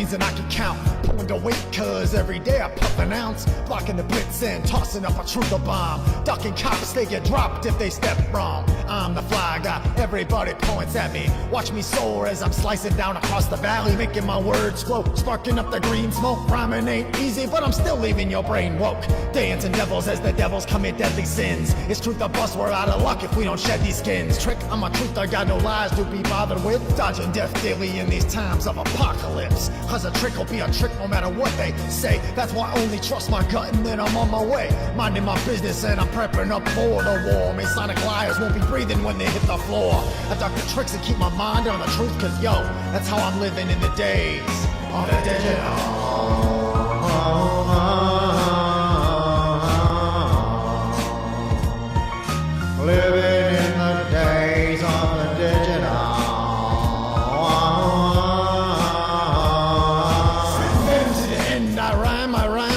brains than I can count. Pulling the weight cause every day I puff an ounce. Blocking the blitz and tossing up a truth bomb. Ducking cops, they get dropped if they step wrong. I'm the fly guy, everybody points at me. Watch me soar as I'm slicing down across the valley, making my words flow, sparking up the green smoke. Rhyming ain't easy, but I'm still leaving your brain woke. Dancing devils as the devils commit deadly sins. It's truth or bust, we're out of luck if we don't shed these skins. Trick, I'm a truth, I got no lies to be bothered with. Dodging death daily in these times of apocalypse. Cause a trick will be a trick no matter what they say. That's why I only trust my gut and then I'm on my way. Minding my business and I'm prepping up for the war. Masonic liars won't be breathing when they hit the floor. I duck the tricks and keep my mind on the truth, cause yo, that's how I'm living in the days of the digital. Living in the days of the digital. To the end, I rhyme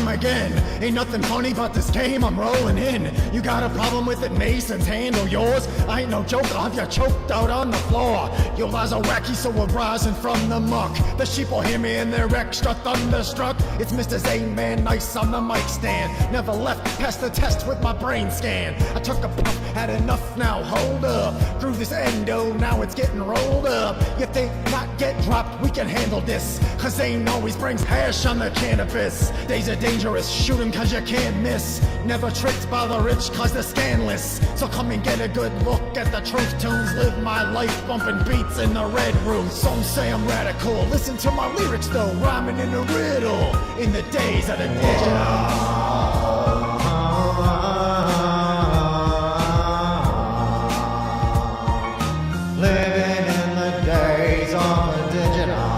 again. Ain't nothing funny about this game, I'm rolling in. You got a problem with it, Masons, handle yours. I ain't no joke, I'll have you choked out on the floor. Your lies are wacky, so we're rising from the muck. The sheep will hear me and they're extra thunderstruck. It's Mr. Zane-Man, nice on the mic stand. Never left past the test with my brain scan. I took a puff, had enough now, hold up. Through this endo, now it's getting rolled up. You think not get dropped, we can handle this. Cause Zane always brings hash on the cannabis. Days are dangerous, shoot 'em cause you can't miss. Never tricked by the rich cause they're scandalous. So come and get a good look at the truth tunes. Live my life bumping beats in the red room. Some say I'm radical, listen to my lyrics though. Rhyming in a riddle in the days of the digital. Living in the days of the digital.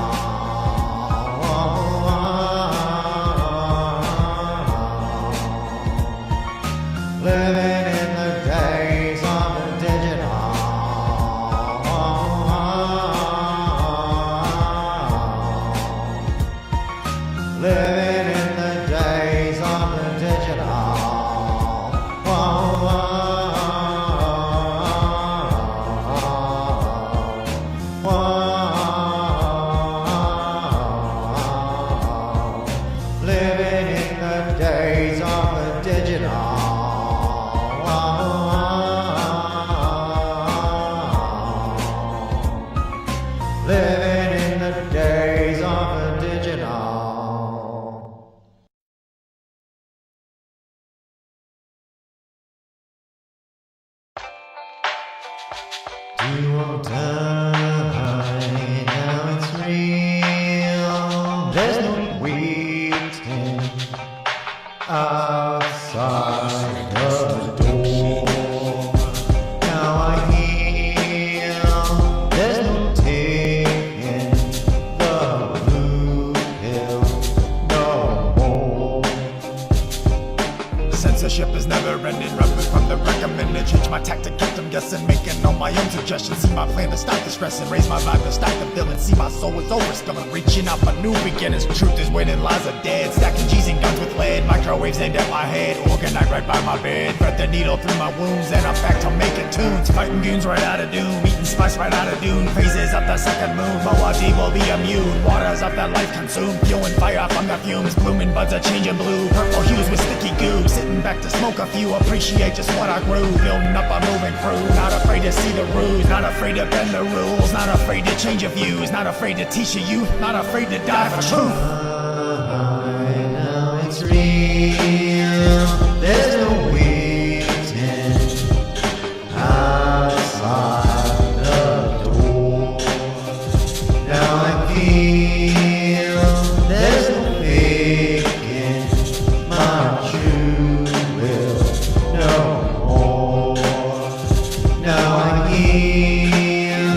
Living in the days of the digital. Living in the days of the digital. Living in the days of the digital. Living in the days of the digital. Do or die, now it's real. There's no waiting outside the door. Now I hear there's no taking the blue pill no more. Censorship is never ending, rapping from the recommended. Change my tactic, get them guessing, making all my own suggestions. See my plan to stop the stress and raise my vibe to stop the feeling. See my soul is overspilling, reaching out for new beginnings. Truth is winning, lies are dead. Stacking G's and guns with lead. Microwaves aimed at my head, organite right by my bed. Thread the needle through my wounds and I'm back to making tunes. Fighting goons right out of doom, eating spice right out of dune. Phases up the second moon, Moadi will be immune. Waters up that life consumed, fueling fire from the fumes. Blooming buds are changing blue, purple hues with sticky goo. Sitting back to smoke a few, appreciate just what I grew. Building up a moving crew, not afraid to see the ruse. Not afraid to bend the rules, not afraid to change your views. Not afraid to teach your youth, not afraid to die for truth. Now it's real. There's no waiting outside the door. Now I feel there's no faking my true will no more. Now I feel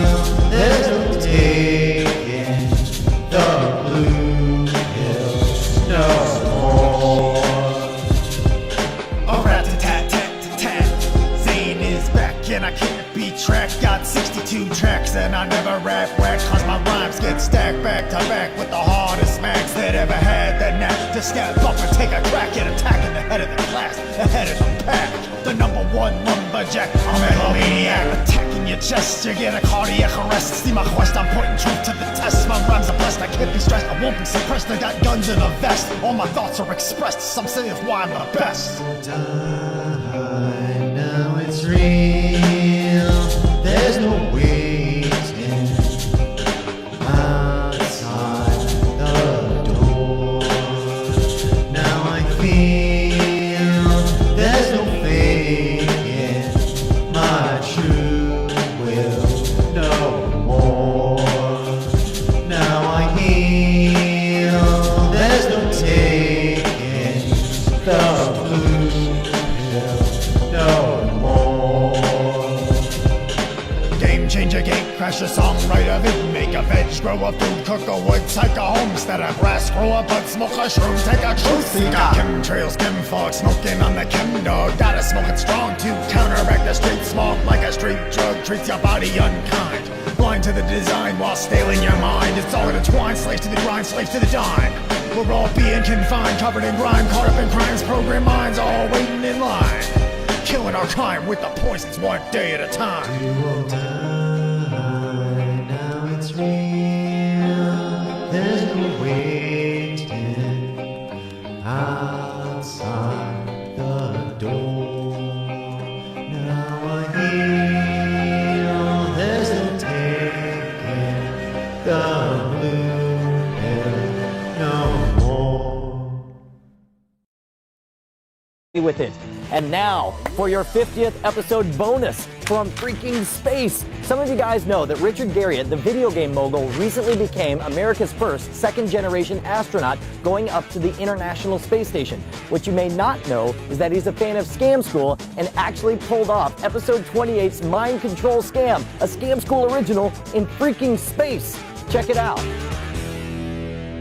there's no taking the blue pill no more. A rat-a-tat-tat-tat-tat. Zane is back and I can't be tracked. Got 62 tracks and I never rap whack. Cause my rhymes get stacked back to back with the hardest smacks that ever had the knack to step up and take a crack at attacking the head of the class, the head of the pack. The number one lumberjack, I'm a maniac. Attacking your chest, you get a cardiac arrest. See my quest, I'm putting truth to the test. My rhymes are blessed, I can't be stressed. won't be suppressed. I got guns in a vest. All my thoughts are expressed. Some say it's why I'm the best. Time, now it's real. There's no waiting outside the door. Now I feel there's no faking. My truth will no more. Now I heal. There's no taking the blue pill no more. Game changer, gate crasher, songwriter, vid, make a veg, grow a food, cook a wood, take a homestead, a grass, grow a bud, smoke a shroom, take a truth seeker. Chemtrails, chem fog, smoking on the chem dog. Gotta smoke it strong to counteract the street smog like a street drug treats your body unkind. Blind to the design while stealing your mind. It's all intertwined, slaves to the grind, slaves to the dime. We're all being confined, covered in grime, caught up in crimes, programmed minds, all waiting in line. Killing our time with the poisons one day at a time. Now it's real. There's no waiting outside the door. Now I heal. There's no taking the blue pill no more. With it. And now for your 50th episode bonus from freaking space. Some of you guys know that Richard Garriott, the video game mogul, recently became America's first second-generation astronaut going up to the International Space Station. What you may not know is that he's a fan of Scam School and actually pulled off episode 28's mind control scam, a Scam School original in freaking space. Check it out.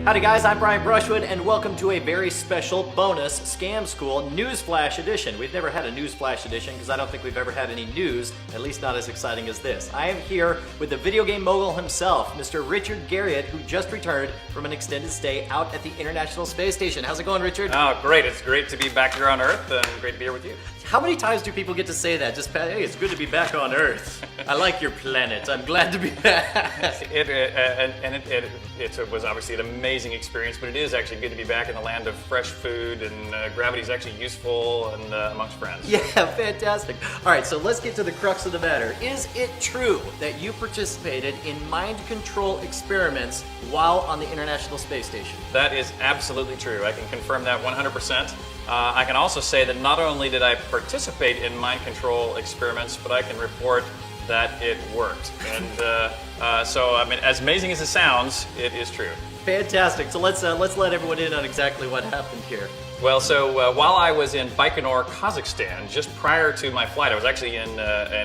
Howdy guys, I'm Brian Brushwood and welcome to a very special bonus Scam School Newsflash edition. We've never had a Newsflash edition because I don't think we've ever had any news, at least not as exciting as this. I am here with the video game mogul himself, Mr. Richard Garriott, who just returned from an extended stay out at the International Space Station. How's it going, Richard? Oh, great. It's great to be back here on Earth and great to be here with you. How many times do people get to say that? Just, hey, it's good to be back on Earth. I like your planet. I'm glad to be back. It was obviously an amazing experience, but it is actually good to be back in the land of fresh food, and gravity is actually useful and amongst friends. Yeah, fantastic. All right, so let's get to the crux of the matter. Is it true that you participated in mind control experiments while on the International Space Station? That is absolutely true. I can confirm that 100%. I can also say that not only did I participate in mind control experiments, but I can report that it worked. And so, I mean, as amazing as it sounds, it is true. Fantastic. So let's let everyone in on exactly what happened here. Well, so while I was in Baikonur, Kazakhstan, just prior to my flight, I was actually in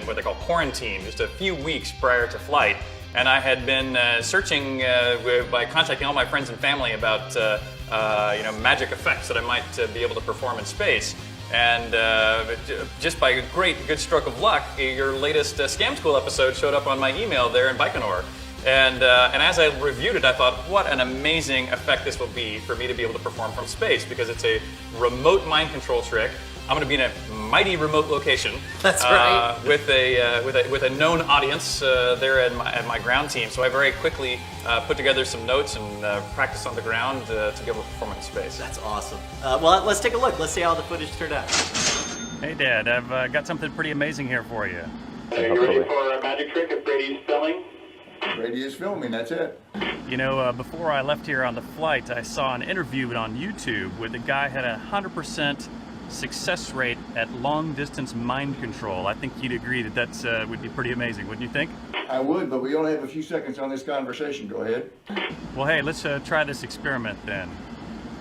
what they call quarantine, just a few weeks prior to flight. And I had been searching by contacting all my friends and family about magic effects that I might be able to perform in space. And just by a good stroke of luck, your latest Scam School episode showed up on my email there in Baikonur. And as I reviewed it, I thought, what an amazing effect this will be for me to be able to perform from space, because it's a remote mind control trick. I'm going to be in a mighty remote location. That's right. With a known audience there at my ground team. So I very quickly put together some notes and practiced on the ground to be able to perform in space. That's awesome. Well, let's take a look. Let's see how the footage turned out. Hey, Dad, I've got something pretty amazing here for you. Are you ready for a magic trick if Brady's filming? Brady is filming, that's it. You know, before I left here on the flight, I saw an interview on YouTube where the guy had a 100% success rate at long-distance mind control. I think you'd agree that that's would be pretty amazing, wouldn't you think? I would, but we only have a few seconds on this conversation. Go ahead. Well, hey, let's try this experiment then.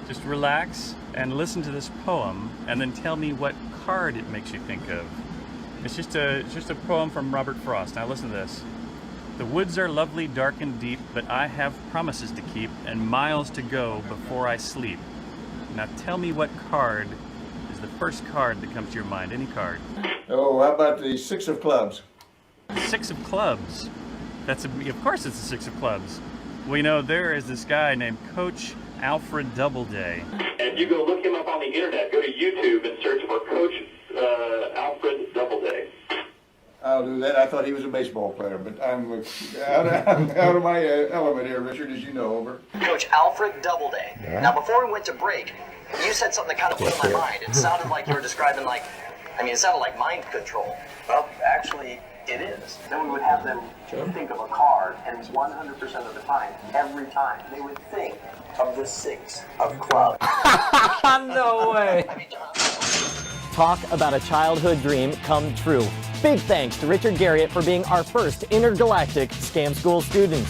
Just relax and listen to this poem, and then tell me what card it makes you think of. It's just a poem from Robert Frost. Now listen to this. The woods are lovely, dark and deep, but I have promises to keep and miles to go before I sleep. Now tell me what card is the first card that comes to your mind. Any card. Oh, how about the Six of Clubs? Six of Clubs. Of course it's the Six of Clubs. Well, you know, there is this guy named Coach Alfred Doubleday. And you go look him up on the internet. Go to YouTube and search for Coach Alfred Doubleday. I'll do that. I thought he was a baseball player, but I'm out of my element here, Richard, as you know. Over. Coach Alfred Doubleday. Now, before we went to break, you said something that kind of blew my mind. It sounded like you were describing it sounded like mind control. Well, actually, it is. Then we would have them think of a card, and 100% of the time, every time, they would think of the 6 of clubs. No way. Talk about a childhood dream come true. Big thanks to Richard Garriott for being our first intergalactic Scam School student.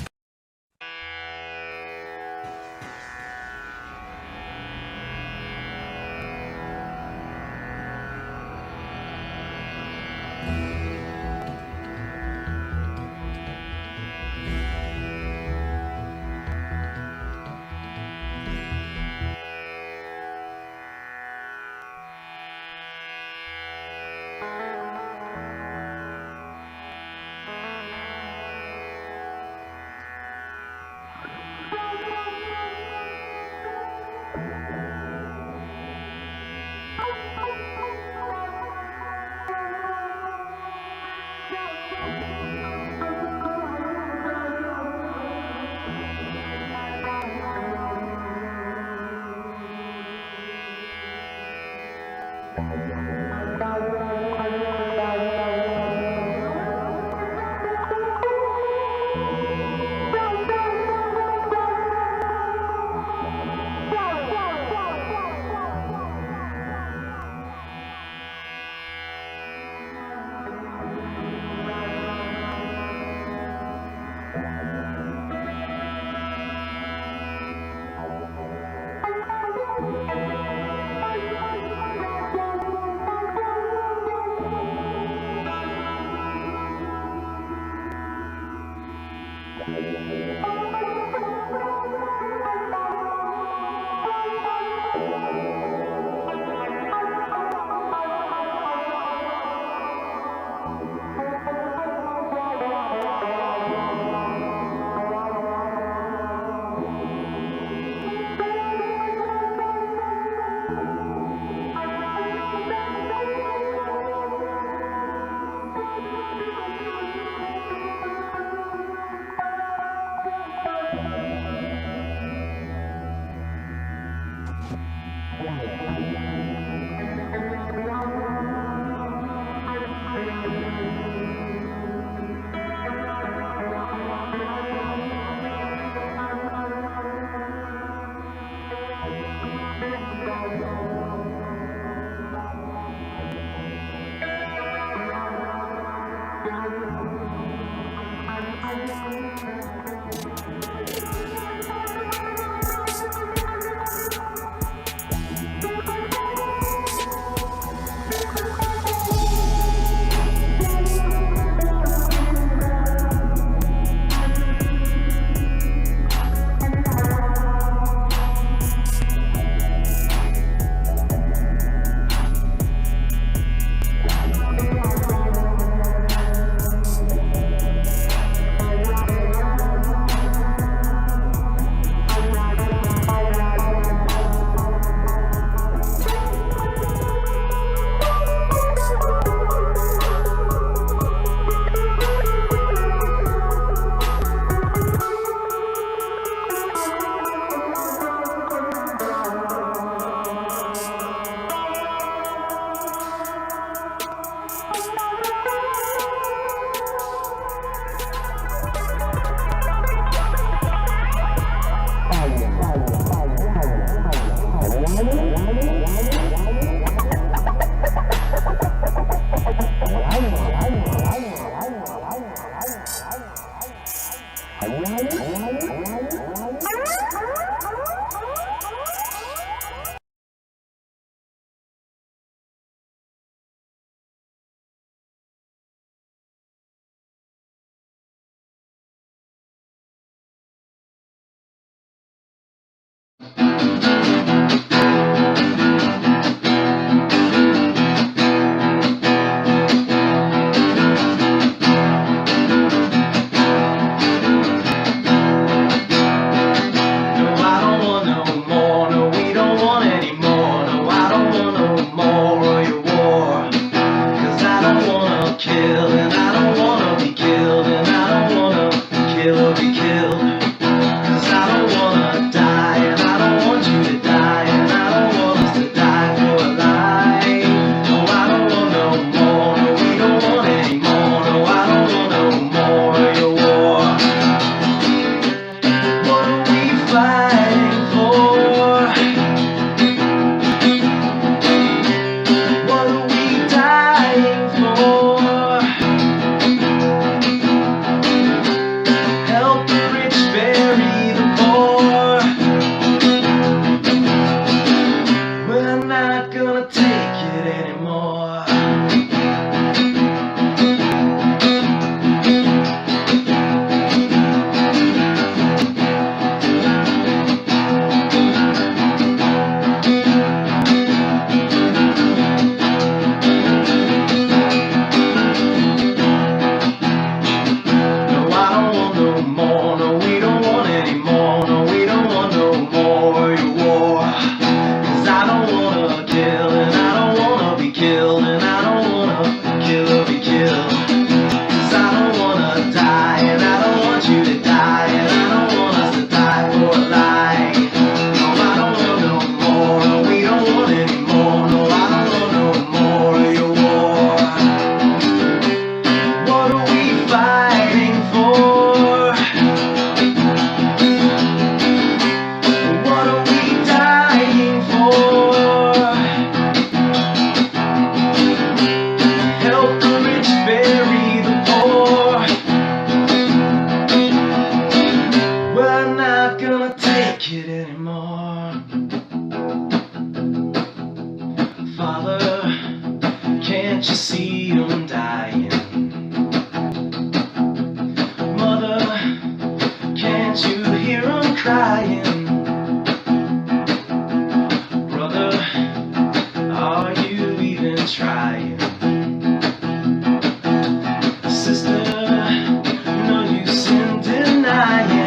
it anymore. Father, can't you see I'm dying? Mother, can't you hear I'm crying? Brother, are you even trying? Sister, no use in denying.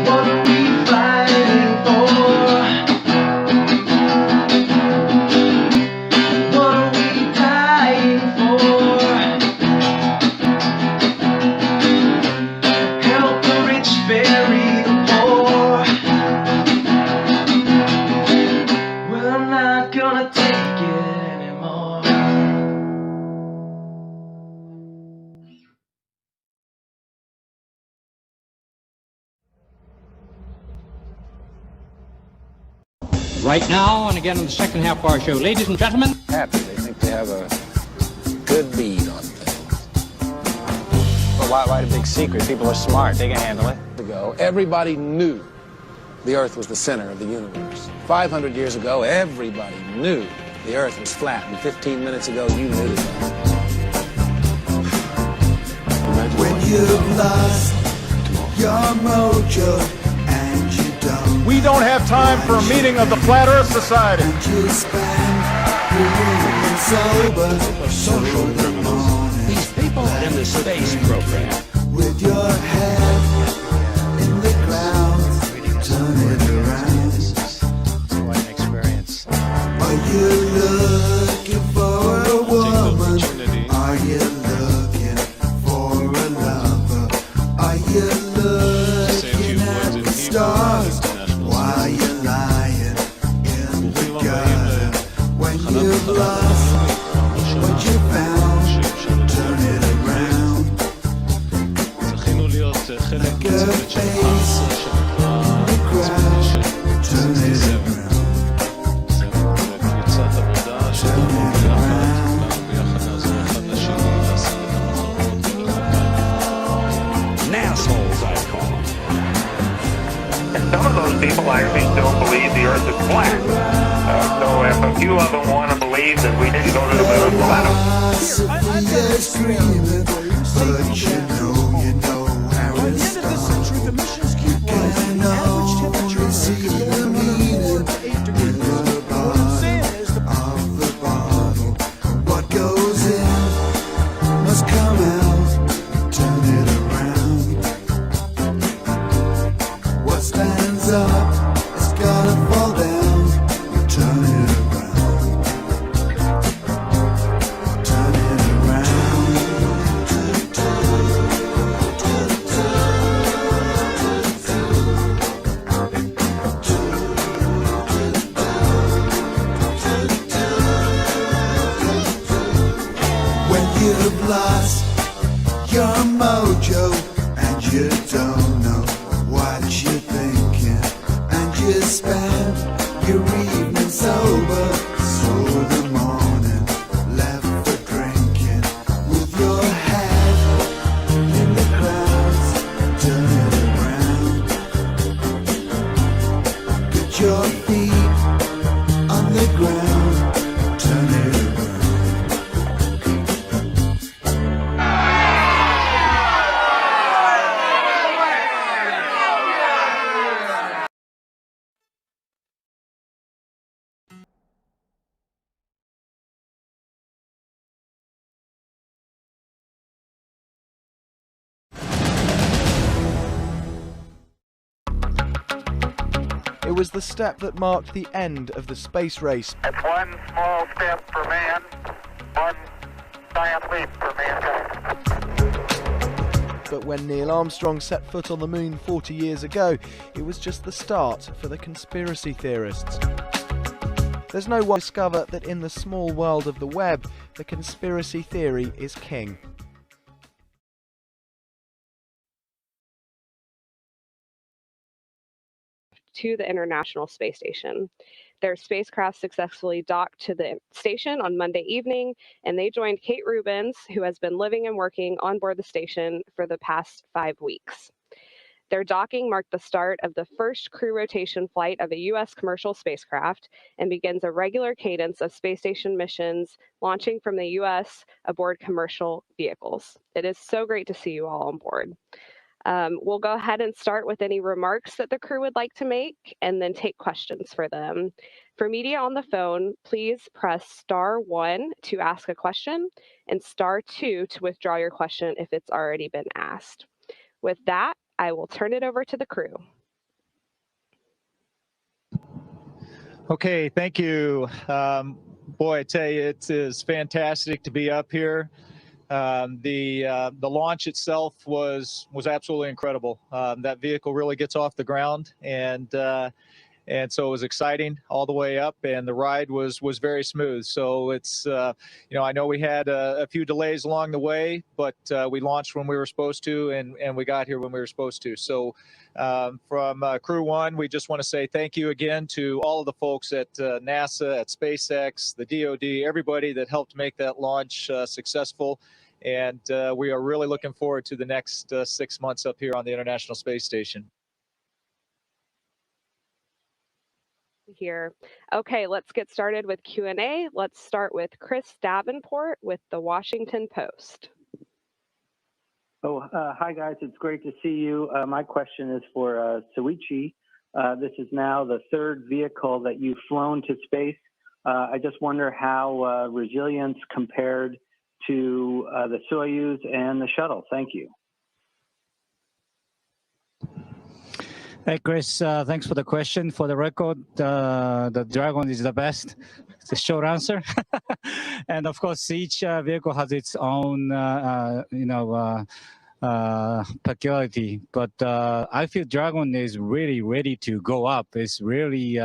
What are we fighting for? What are we dying for? Help the rich bury the poor. Well, I'm not gonna take it anymore. Right now, and again in the second half of our show, ladies and gentlemen. Happy. They think they have a good bead on things. But why the big secret? People are smart. They can handle it. Everybody knew the Earth was the center of the universe. 500 years ago, everybody knew the Earth was flat. And 15 minutes ago, you knew that. When you've lost your mojo and you don't. We don't have time for a meeting of the Flat Earth Society. And you spend your evening sober, social criminals. These people in the space program. With your head in the clouds, turn it around. This is quite an experience. Are you looking for a woman? Are you looking for a lover? Are you looking at the stars while you're lying in the gutter? When you've lost what you found, turn it around. Like a face in the crowd, turn it around. Nassholes, I call them. And some of those people actually don't believe the Earth is flat. So if a few of them want to believe that we didn't go to the moon, well, Philosophy is screaming, but you know how it starts. You can only see the meaning in the bottom of the bottle. What goes in must come out, turn it around. What stands up has gotta fall down, turn it around. Turn it around. When you've lost your mojo and you don't know what you're thinking, and you spend your evening sober, so the morning left for drinking. With your head in the clouds, turn it around. Get your feet on the ground, turn it around. It was the step that marked the end of the space race. It's one small step for man, one giant leap for mankind. But when Neil Armstrong set foot on the moon 40 years ago, it was just the start for the conspiracy theorists. There's no one to discover that in the small world of the web, the conspiracy theory is king. to the International Space Station. Their spacecraft successfully docked to the station on Monday evening, and they joined Kate Rubins, who has been living and working on board the station for the past 5 weeks. Their docking marked the start of the first crew rotation flight of a U.S. commercial spacecraft and begins a regular cadence of space station missions launching from the U.S. aboard commercial vehicles. It is so great to see you all on board. We'll go ahead and start with any remarks that the crew would like to make and then take questions for them. For media on the phone, please press *1 to ask a question and *2 to withdraw your question if it's already been asked. With that, I will turn it over to the crew. Okay, thank you. Boy, I tell you, it is fantastic to be up here. The launch itself was absolutely incredible. That vehicle really gets off the ground, and so it was exciting all the way up, and the ride was very smooth. So it's I know we had a few delays along the way, but we launched when we were supposed to, and we got here when we were supposed to. So from Crew One, we just want to say thank you again to all of the folks at NASA, at SpaceX, the DoD, everybody that helped make that launch successful. And we are really looking forward to the next 6 months up here on the International Space Station. Here. Okay, let's get started with Q&A. Let's start with Chris Davenport with the Washington Post. Hi guys, it's great to see you. My question is for Soichi. This is now the third vehicle that you've flown to space. I just wonder how resilience compared to the Soyuz and the shuttle. Thank you. Hey, Chris, thanks for the question. For the record, the Dragon is the best. It's a short answer. And of course, each vehicle has its own, peculiarity. But I feel Dragon is really ready to go up. It's really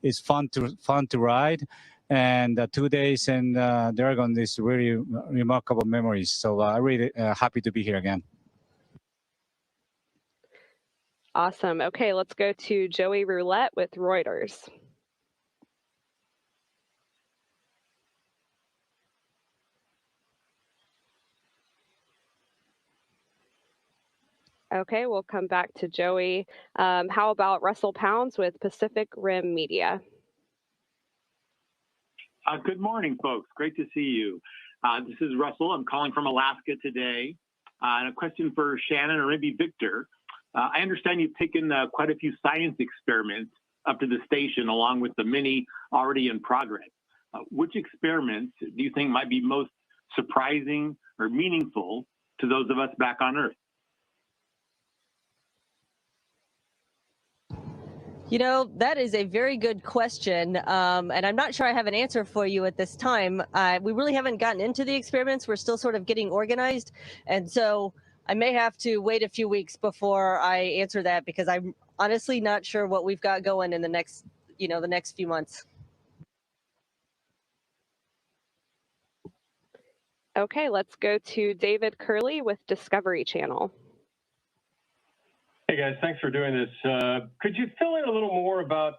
it's fun to ride. And 2 days in Dragon is really remarkable memories. So I'm really happy to be here again. Awesome. Okay, let's go to Joey Roulette with Reuters. Okay, we'll come back to Joey. How about Russell Pounds with Pacific Rim Media? Good morning, folks. Great to see you. This is Russell. I'm calling from Alaska today. And a question for Shannon or maybe Victor. I understand you've taken quite a few science experiments up to the station along with the many already in progress. Which experiments do you think might be most surprising or meaningful to those of us back on Earth? You know, that is a very good question, and I'm not sure I have an answer for you at this time. We really haven't gotten into the experiments. We're still sort of getting organized, and so I may have to wait a few weeks before I answer that because I'm honestly not sure what we've got going in the next few months. Okay, let's go to David Curley with Discovery Channel. Hey guys, thanks for doing this. Could you fill in a little more about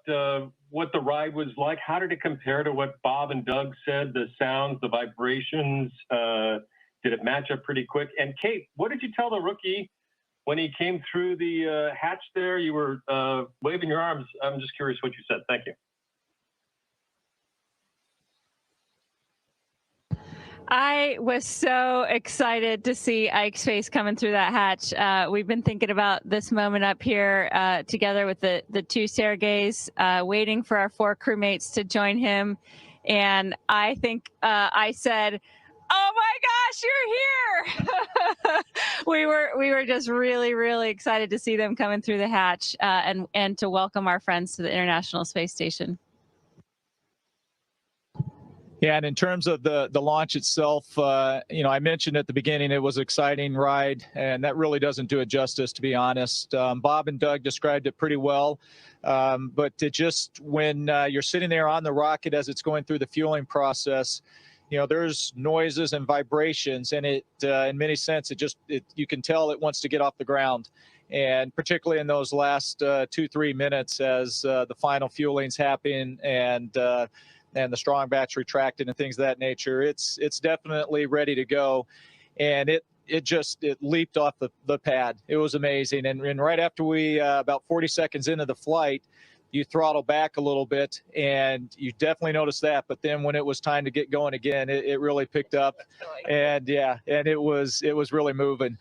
what the ride was like? How did it compare to what Bob and Doug said? The sounds, the vibrations, did it match up pretty quick? And Kate, what did you tell the rookie when he came through the hatch there? You were waving your arms. I'm just curious what you said. Thank you. I was so excited to see Ike's face coming through that hatch. We've been thinking about this moment up here together with the two Sergeys, waiting for our 4 crewmates to join him. And I think I said, "Oh my gosh, you're here!" we were just really, really excited to see them coming through the hatch and to welcome our friends to the International Space Station. Yeah, and in terms of the launch itself, I mentioned at the beginning it was an exciting ride, and that really doesn't do it justice, to be honest. Bob and Doug described it pretty well, but when you're sitting there on the rocket as it's going through the fueling process, there's noises and vibrations, and it, in many sense, you can tell it wants to get off the ground. And particularly in those last 2-3 minutes as the final fueling's happening and the strong batch retracted and things of that nature, it's definitely ready to go. And it leaped off the pad. It was amazing. And right after we, about 40 seconds into the flight, you throttle back a little bit, and you definitely noticed that. But then when it was time to get going again, it really picked up, and it was really moving.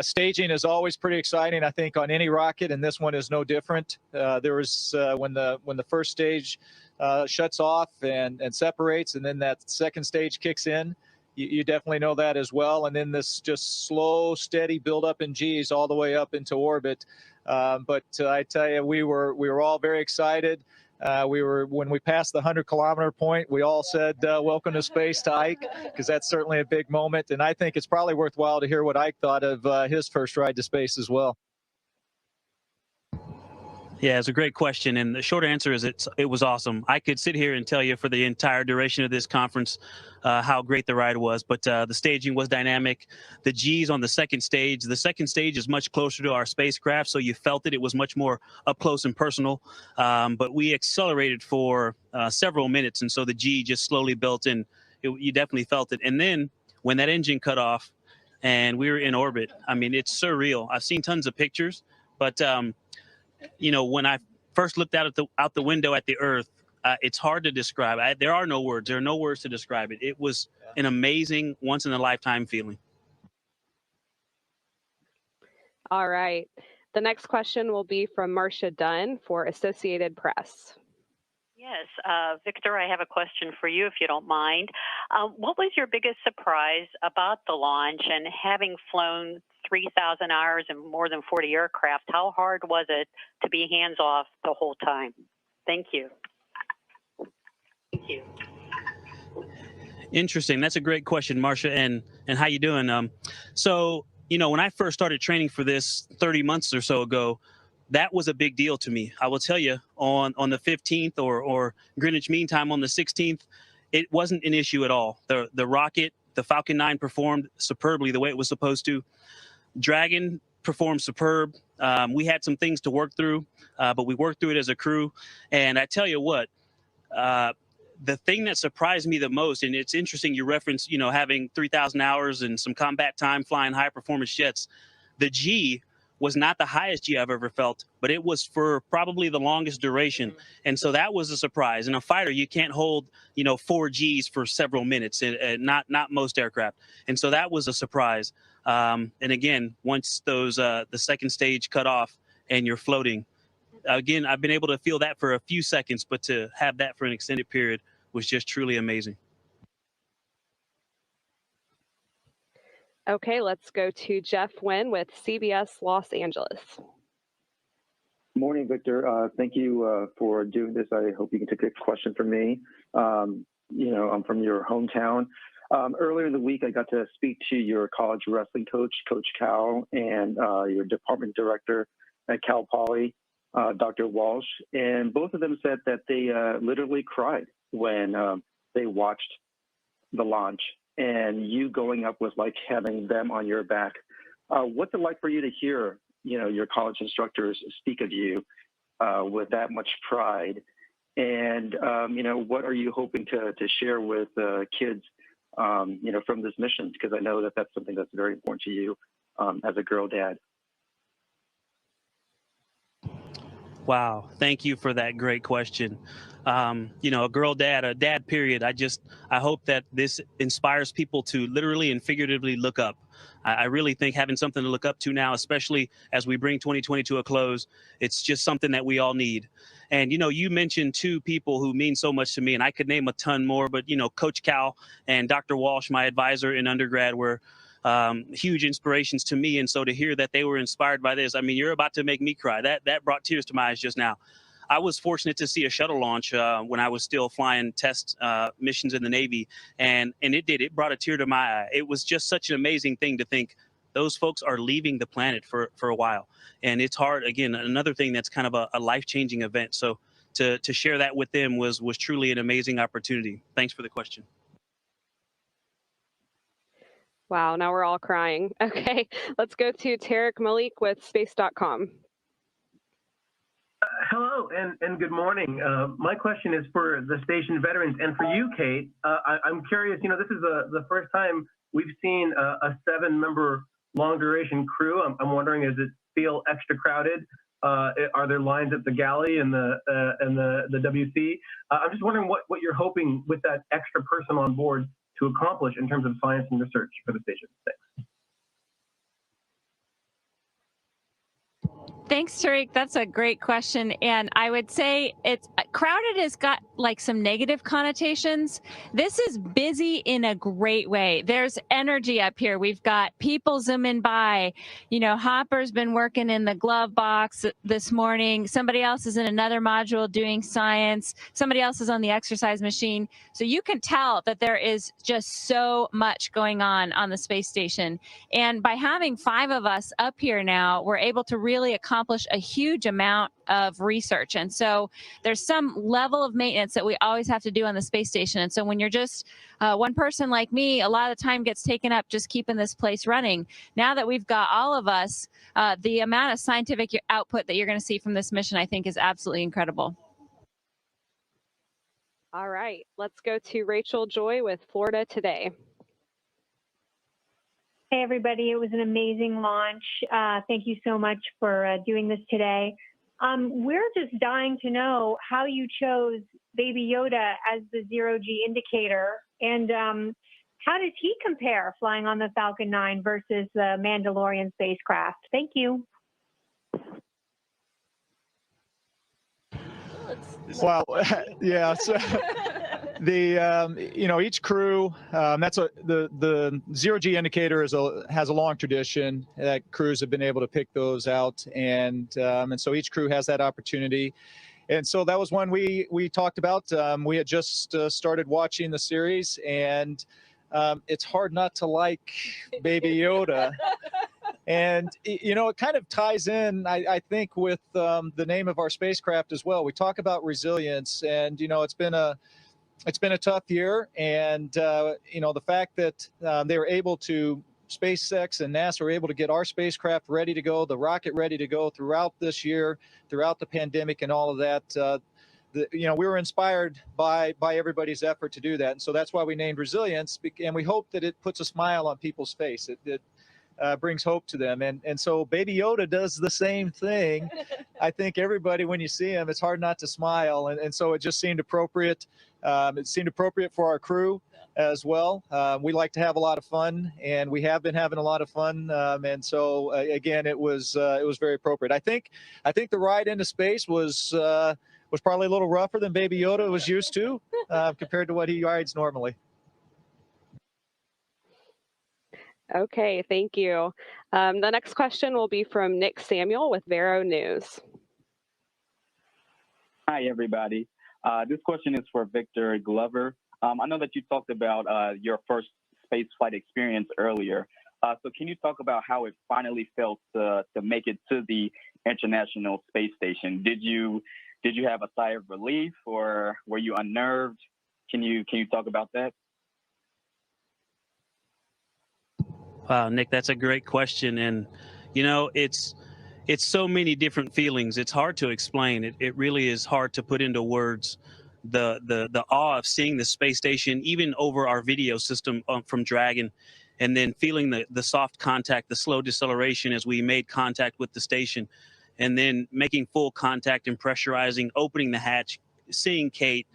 Staging is always pretty exciting, I think, on any rocket, and this one is no different. There was when the first stage shuts off and separates, and then that second stage kicks in. You definitely know that as well. And then this just slow, steady build up in G's all the way up into orbit. But I tell you, we were all very excited. When we passed the 100-kilometer point, we all said, welcome to space to Ike, because that's certainly a big moment. And I think it's probably worthwhile to hear what Ike thought of his first ride to space as well. Yeah, it's a great question, and the short answer is it was awesome. I could sit here and tell you for the entire duration of this conference how great the ride was, but the staging was dynamic. The G's on the second stage is much closer to our spacecraft, so you felt it. It was much more up close and personal, but we accelerated for several minutes, and so the G just slowly built in. You definitely felt it. And then when that engine cut off and we were in orbit, I mean, it's surreal. I've seen tons of pictures, but you know, when I first looked out the window at the Earth, it's hard to describe. There are no words. There are no words to describe it. It was an amazing, once-in-a-lifetime feeling. All right. The next question will be from Marcia Dunn for Associated Press. Yes, Victor, I have a question for you, if you don't mind. What was your biggest surprise about the launch, and having flown 3,000 hours and more than 40 aircraft, how hard was it to be hands-off the whole time? Thank you. Thank you. Interesting. That's a great question, Marcia, and how you doing? So, you know, when I first started training for this 30 months or so ago, that was a big deal to me. I will tell you, on the 15th or Greenwich Mean Time on the 16th, it wasn't an issue at all. The rocket, the Falcon 9 performed superbly the way it was supposed to. Dragon performed superb. We had some things to work through, but we worked through it as a crew. And I tell you what, the thing that surprised me the most, and it's interesting you referenced, you know, having 3,000 hours and some combat time flying high performance jets. The G was not the highest G I've ever felt, but it was for probably the longest duration. And so that was a surprise. In a fighter, you can't hold, you know, 4 Gs for several minutes, not most aircraft. And so that was a surprise. And again, once those the second stage cut off and you're floating, again, I've been able to feel that for a few seconds, but to have that for an extended period was just truly amazing. Okay, let's go to Jeff Wynn with CBS Los Angeles. Morning, Victor. Thank you for doing this. I hope you can take a question from me. You know, I'm from your hometown. Earlier in the week, I got to speak to your college wrestling coach, Coach Cal, and your department director at Cal Poly, Dr. Walsh. And both of them said that they literally cried when they watched the launch. And you going up was like having them on your back. What's it like for you to hear, you know, your college instructors speak of you with that much pride? And, you know, what are you hoping to share with kids, you know, from this mission? Because I know that that's something that's very important to you as a girl dad. Wow. Thank you for that great question. You know, a girl dad, a dad period. I hope that this inspires people to literally and figuratively look up. I really think having something to look up to now, especially as we bring 2020 to a close, it's just something that we all need. And, you know, you mentioned 2 people who mean so much to me, and I could name a ton more, but, you know, Coach Cal and Dr. Walsh, my advisor in undergrad, were huge inspirations to me. And so to hear that they were inspired by this, I mean, you're about to make me cry. That brought tears to my eyes just now. I was fortunate to see a shuttle launch when I was still flying test missions in the Navy, and it brought a tear to my eye. It was just such an amazing thing to think those folks are leaving the planet for a while. And it's hard, again, another thing that's kind of a life-changing event. So to share that with them was truly an amazing opportunity. Thanks for the question. Wow, now we're all crying. Okay, let's go to Tarek Malik with space.com. Hello and good morning. My question is for the station veterans and for you, Kate. I'm curious, this is the first time we've seen a 7-member long duration crew. I'm wondering, does it feel extra crowded? Are there lines at the galley and the WC? I'm just wondering what you're hoping with that extra person on board to accomplish in terms of science and research for the station. Thanks. Thanks, Tariq. That's a great question. And I would say it's crowded has got like some negative connotations. This is busy in a great way. There's energy up here. We've got people zooming by. Hopper's been working in the glove box this morning. Somebody else is in another module doing science. Somebody else is on the exercise machine. So you can tell that there is just so much going on the space station. And by having 5 of us up here now, we're able to really accomplish a huge amount of research. And so there's some level of maintenance that we always have to do on the space station. And so when you're just one person like me, a lot of the time gets taken up just keeping this place running. Now that we've got all of us, the amount of scientific output that you're going to see from this mission, I think, is absolutely incredible. All right, let's go to Rachel Joy with Florida Today. Hey, everybody. It was an amazing launch. Thank you so much for doing this today. We're just dying to know how you chose Baby Yoda as the zero-G indicator, and how does he compare flying on the Falcon 9 versus the Mandalorian spacecraft? Thank you. Well, yeah. So each crew, the zero-G indicator has a long tradition that crews have been able to pick those out, and so each crew has that opportunity. And so that was one we talked about. We had just started watching the series, and it's hard not to like Baby Yoda. And, it kind of ties in, I think, with the name of our spacecraft as well. We talk about resilience, and, it's been a tough year. And, the fact that they were able to, SpaceX and NASA were able to get our spacecraft ready to go, the rocket ready to go throughout this year, throughout the pandemic and all of that, we were inspired by everybody's effort to do that. And so that's why we named Resilience, and we hope that it puts a smile on people's face. It brings hope to them. And so Baby Yoda does the same thing. I think everybody, when you see him, it's hard not to smile. And so it just seemed appropriate. It seemed appropriate for our crew as well. We like to have a lot of fun, and we have been having a lot of fun. And so again, it was very appropriate. I think the ride into space was probably a little rougher than Baby Yoda was used to compared to what he rides normally. Okay, thank you. The next question will be from Nick Samuel with Vero News. Hi, everybody. This question is for Victor Glover. I know that you talked about your first space flight experience earlier. So can you talk about how it finally felt to make it to the International Space Station? Did you have a sigh of relief, or were you unnerved? Can you talk about that? Wow, Nick, that's a great question. And, it's so many different feelings. It's hard to explain. It really is hard to put into words the awe of seeing the space station, even over our video system from Dragon, and then feeling the soft contact, the slow deceleration as we made contact with the station, and then making full contact and pressurizing, opening the hatch, seeing Kate.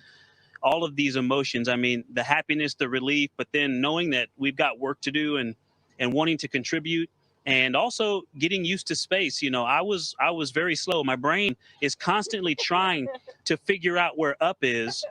All of these emotions, I mean, the happiness, the relief, but then knowing that we've got work to do and wanting to contribute, and also getting used to space. I was very slow. My brain is constantly trying to figure out where up is.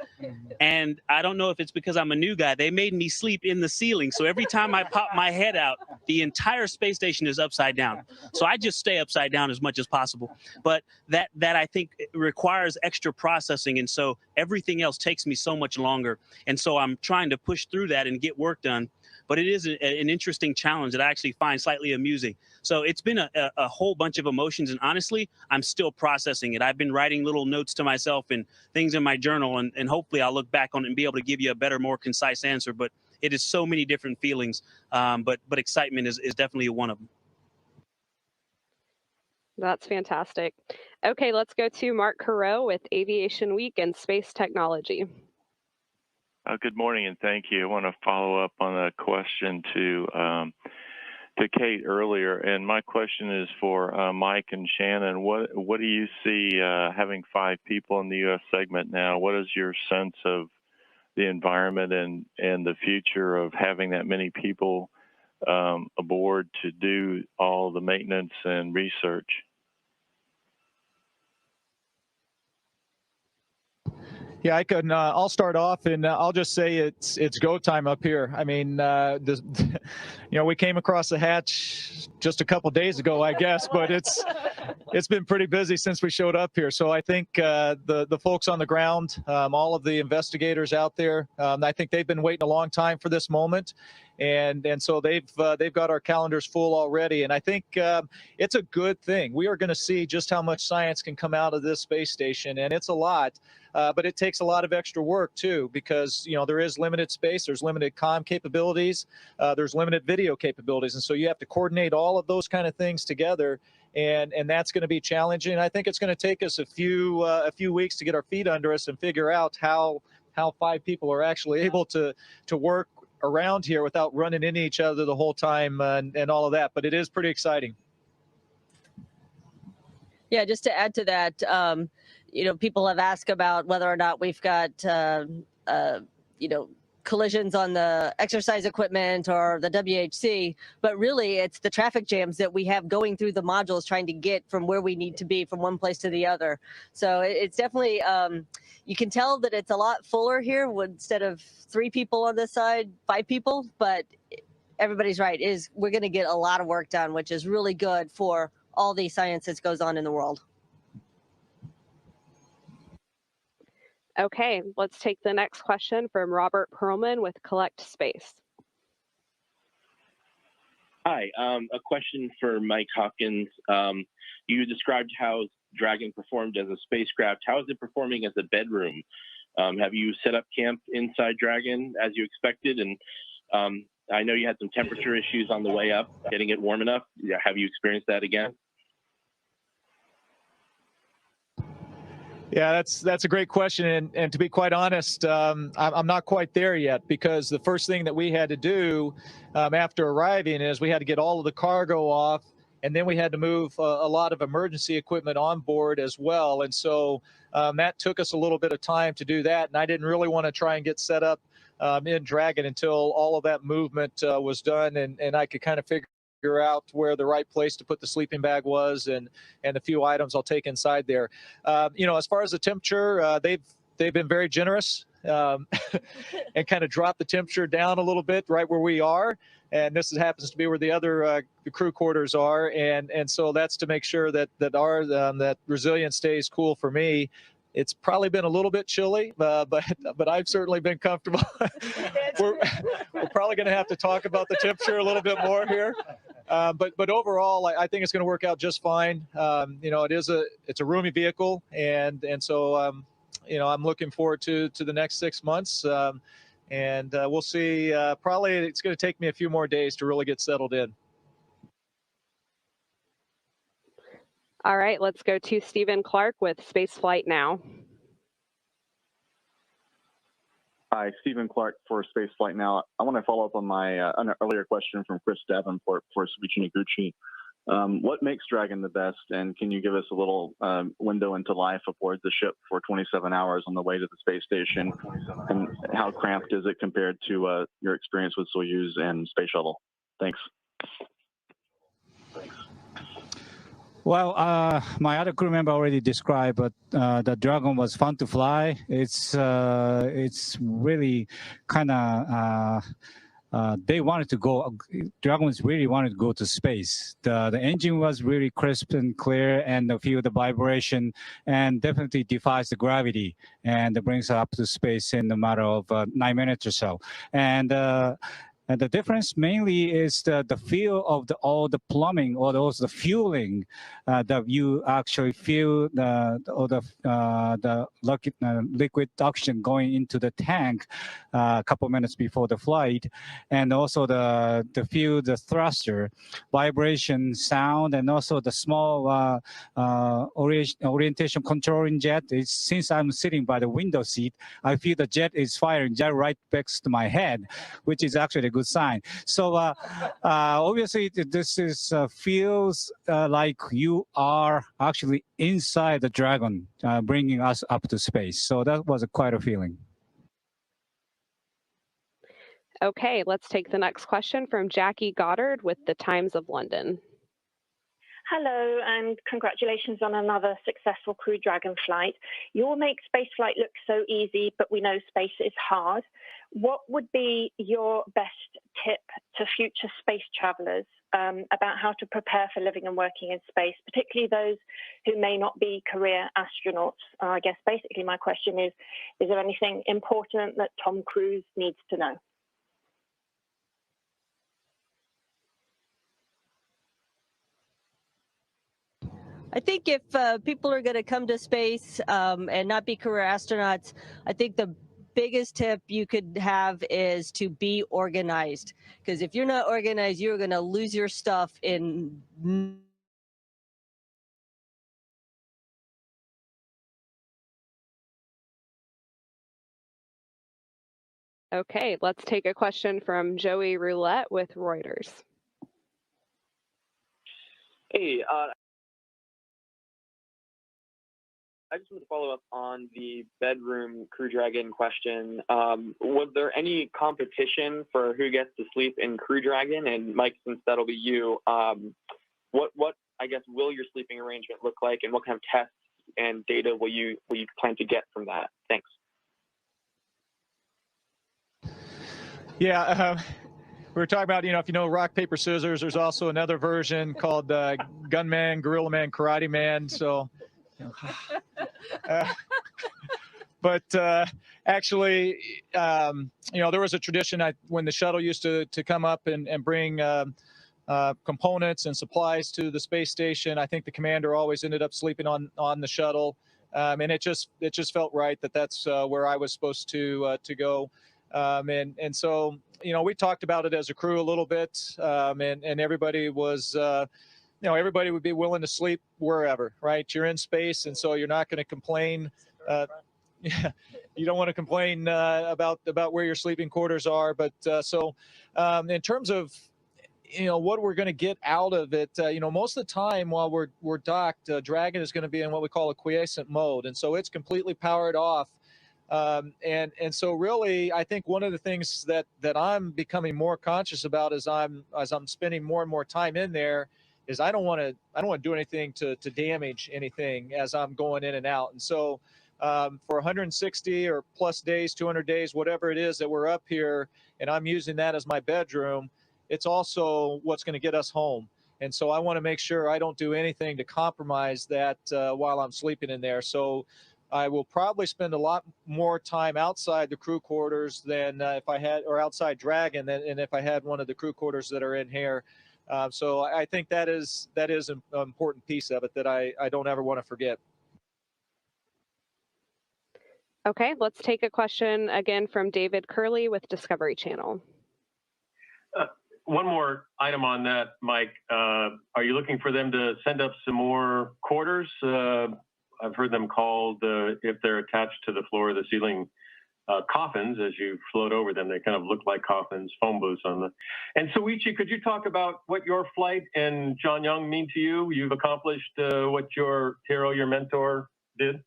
And I don't know if it's because I'm a new guy. They made me sleep in the ceiling. So every time I pop my head out, the entire space station is upside down. So I just stay upside down as much as possible. But that I think requires extra processing. And so everything else takes me so much longer. And so I'm trying to push through that and get work done. But it is an interesting challenge that I actually find slightly amusing. So it's been a whole bunch of emotions, and honestly, I'm still processing it. I've been writing little notes to myself and things in my journal, and hopefully I'll look back on it and be able to give you a better, more concise answer. But it is so many different feelings. But excitement is definitely one of them. That's fantastic. Okay, let's go to Mark Carreau with Aviation Week and Space Technology. Good morning, and thank you. I want to follow up on a question to Kate earlier, and my question is for Mike and Shannon. What do you see having 5 people in the U.S. segment now? What is your sense of the environment and the future of having that many people aboard to do all the maintenance and research? Yeah, I can. I'll start off, and I'll just say it's go time up here. I mean, we came across the hatch just a couple days ago, I guess, but it's been pretty busy since we showed up here. So I think the folks on the ground, all of the investigators out there, I think they've been waiting a long time for this moment, and so they've got our calendars full already. And I think it's a good thing. We are going to see just how much science can come out of this space station, and it's a lot. But it takes a lot of extra work too, because there is limited space, there's limited comm capabilities, there's limited video capabilities, and so you have to coordinate all of those kind of things together, and that's going to be challenging. I think it's going to take us a few weeks to get our feet under us and figure out how 5 people are actually able to work around here without running into each other the whole time and all of that. But it is pretty exciting. Yeah, just to add to that, people have asked about whether or not we've got, collisions on the exercise equipment or the WHC, but really it's the traffic jams that we have going through the modules trying to get from where we need to be from one place to the other. So it's definitely, you can tell that it's a lot fuller here instead of 3 people on this side, 5 people, but everybody's right, we're going to get a lot of work done, which is really good for all the science that goes on in the world. Okay, let's take the next question from Robert Perlman with Collect Space. Hi, a question for Mike Hawkins. You described how Dragon performed as a spacecraft. How is it performing as a bedroom? Have you set up camp inside Dragon as you expected? And I know you had some temperature issues on the way up, getting it warm enough. Have you experienced that again? Yeah, that's a great question, and to be quite honest, I'm not quite there yet, because the first thing that we had to do after arriving is we had to get all of the cargo off, and then we had to move a lot of emergency equipment on board as well, and so that took us a little bit of time to do that, and I didn't really want to try and get set up in Dragon until all of that movement was done, and I could kind of figure out where the right place to put the sleeping bag was, and a few items I'll take inside there. As far as the temperature, they've been very generous and kind of dropped the temperature down a little bit right where we are. And this happens to be where the other the crew quarters are, and so that's to make sure that that Resilient stays cool for me. It's probably been a little bit chilly, but I've certainly been comfortable. We're probably going to have to talk about the temperature a little bit more here. But overall, I think it's going to work out just fine. It's a roomy vehicle, and so I'm looking forward to the next 6 months, and we'll see. Probably it's going to take me a few more days to really get settled in. All right, let's go to Stephen Clark with Spaceflight Now. Hi, Stephen Clark for Spaceflight Now. I want to follow up on an earlier question from Chris Davenport for Suichi Noguchi. What makes Dragon the best, and can you give us a little window into life aboard the ship for 27 hours on the way to the space station, and how cramped is it compared to your experience with Soyuz and Space Shuttle? Thanks. Well, my other crew member already described, but the Dragon was fun to fly. It's really kind of they wanted to go. Dragons really wanted to go to space. The engine was really crisp and clear, and feel the vibration, and definitely defies the gravity, and it brings up to space in a matter of 9 minutes or so. And And the difference mainly is the feel of all the plumbing or also the fueling that you actually feel the liquid oxygen going into the tank a couple minutes before the flight, and also the feel the thruster, vibration, sound, and also the small orientation controlling jet. Since I'm sitting by the window seat, I feel the jet is firing just right next to my head, which is actually a good sign. So obviously this is feels like you are actually inside the Dragon, bringing us up to space. So that was quite a feeling. Okay, let's take the next question from Jackie Goddard with the Times of London. Hello, and congratulations on another successful Crew Dragon flight. You all make spaceflight look so easy, but we know space is hard. What would be your best tip to future space travelers about how to prepare for living and working in space, particularly those who may not be career astronauts? I guess basically my question is there anything important that Tom Cruise needs to know? I think if people are going to come to space and not be career astronauts, I think the biggest tip you could have is to be organized. Because if you're not organized, you're going to lose your stuff in Okay, let's take a question from Joey Roulette with Reuters. Hey, I just wanted to follow up on the bedroom Crew Dragon question. Was there any competition for who gets to sleep in Crew Dragon? And Mike, since that'll be you, what I guess will your sleeping arrangement look like, and what kind of tests and data will you plan to get from that? Thanks. Yeah, we were talking about, if you know rock, paper, scissors, there's also another version called Gunman, Gorilla Man, Karate Man. So, but actually, there was a tradition when the shuttle used to come up and bring components and supplies to the space station. I think the commander always ended up sleeping on the shuttle, and it just felt right that's where I was supposed to go. And so, we talked about it as a crew a little bit, and everybody was, everybody would be willing to sleep wherever, right? You're in space, and so you're not going to complain. Yeah, you don't want to complain about where your sleeping quarters are. But in terms of, what we're going to get out of it, most of the time while we're docked, Dragon is going to be in what we call a quiescent mode, and so it's completely powered off. And so really, I think one of the things that I'm becoming more conscious about as I'm spending more and more time in there is I don't want to do anything to damage anything as I'm going in and out. And so for 160 or plus days, 200 days, whatever it is that we're up here, and I'm using that as my bedroom, it's also what's going to get us home. And so I want to make sure I don't do anything to compromise that while I'm sleeping in there. So I will probably spend a lot more time outside the crew quarters than if I had, or outside Dragon, and if I had one of the crew quarters that are in here. So I think that is an important piece of it that I don't ever want to forget. Okay, let's take a question again from David Curley with Discovery Channel. One more item on that, Mike. Are you looking for them to send up some more quarters? I've heard them called, if they're attached to the floor or the ceiling, coffins. As you float over them, they kind of look like coffins, phone booths on them. And Soichi, could you talk about what your flight and John Young mean to you? You've accomplished what your hero, your mentor, did.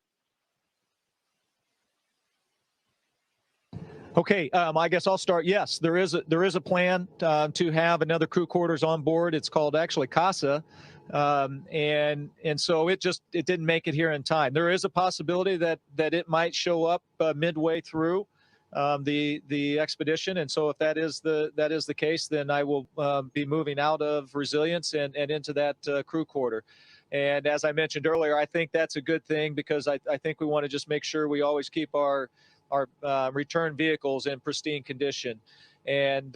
Okay, I guess I'll start. Yes, there is a plan to have another crew quarters on board. It's called actually Casa, and so it didn't make it here in time. There is a possibility that it might show up midway through the expedition, and so if that is the case, then I will be moving out of Resilience and into that crew quarter. And as I mentioned earlier, I think that's a good thing, because I think we want to just make sure we always keep our return vehicles in pristine condition. And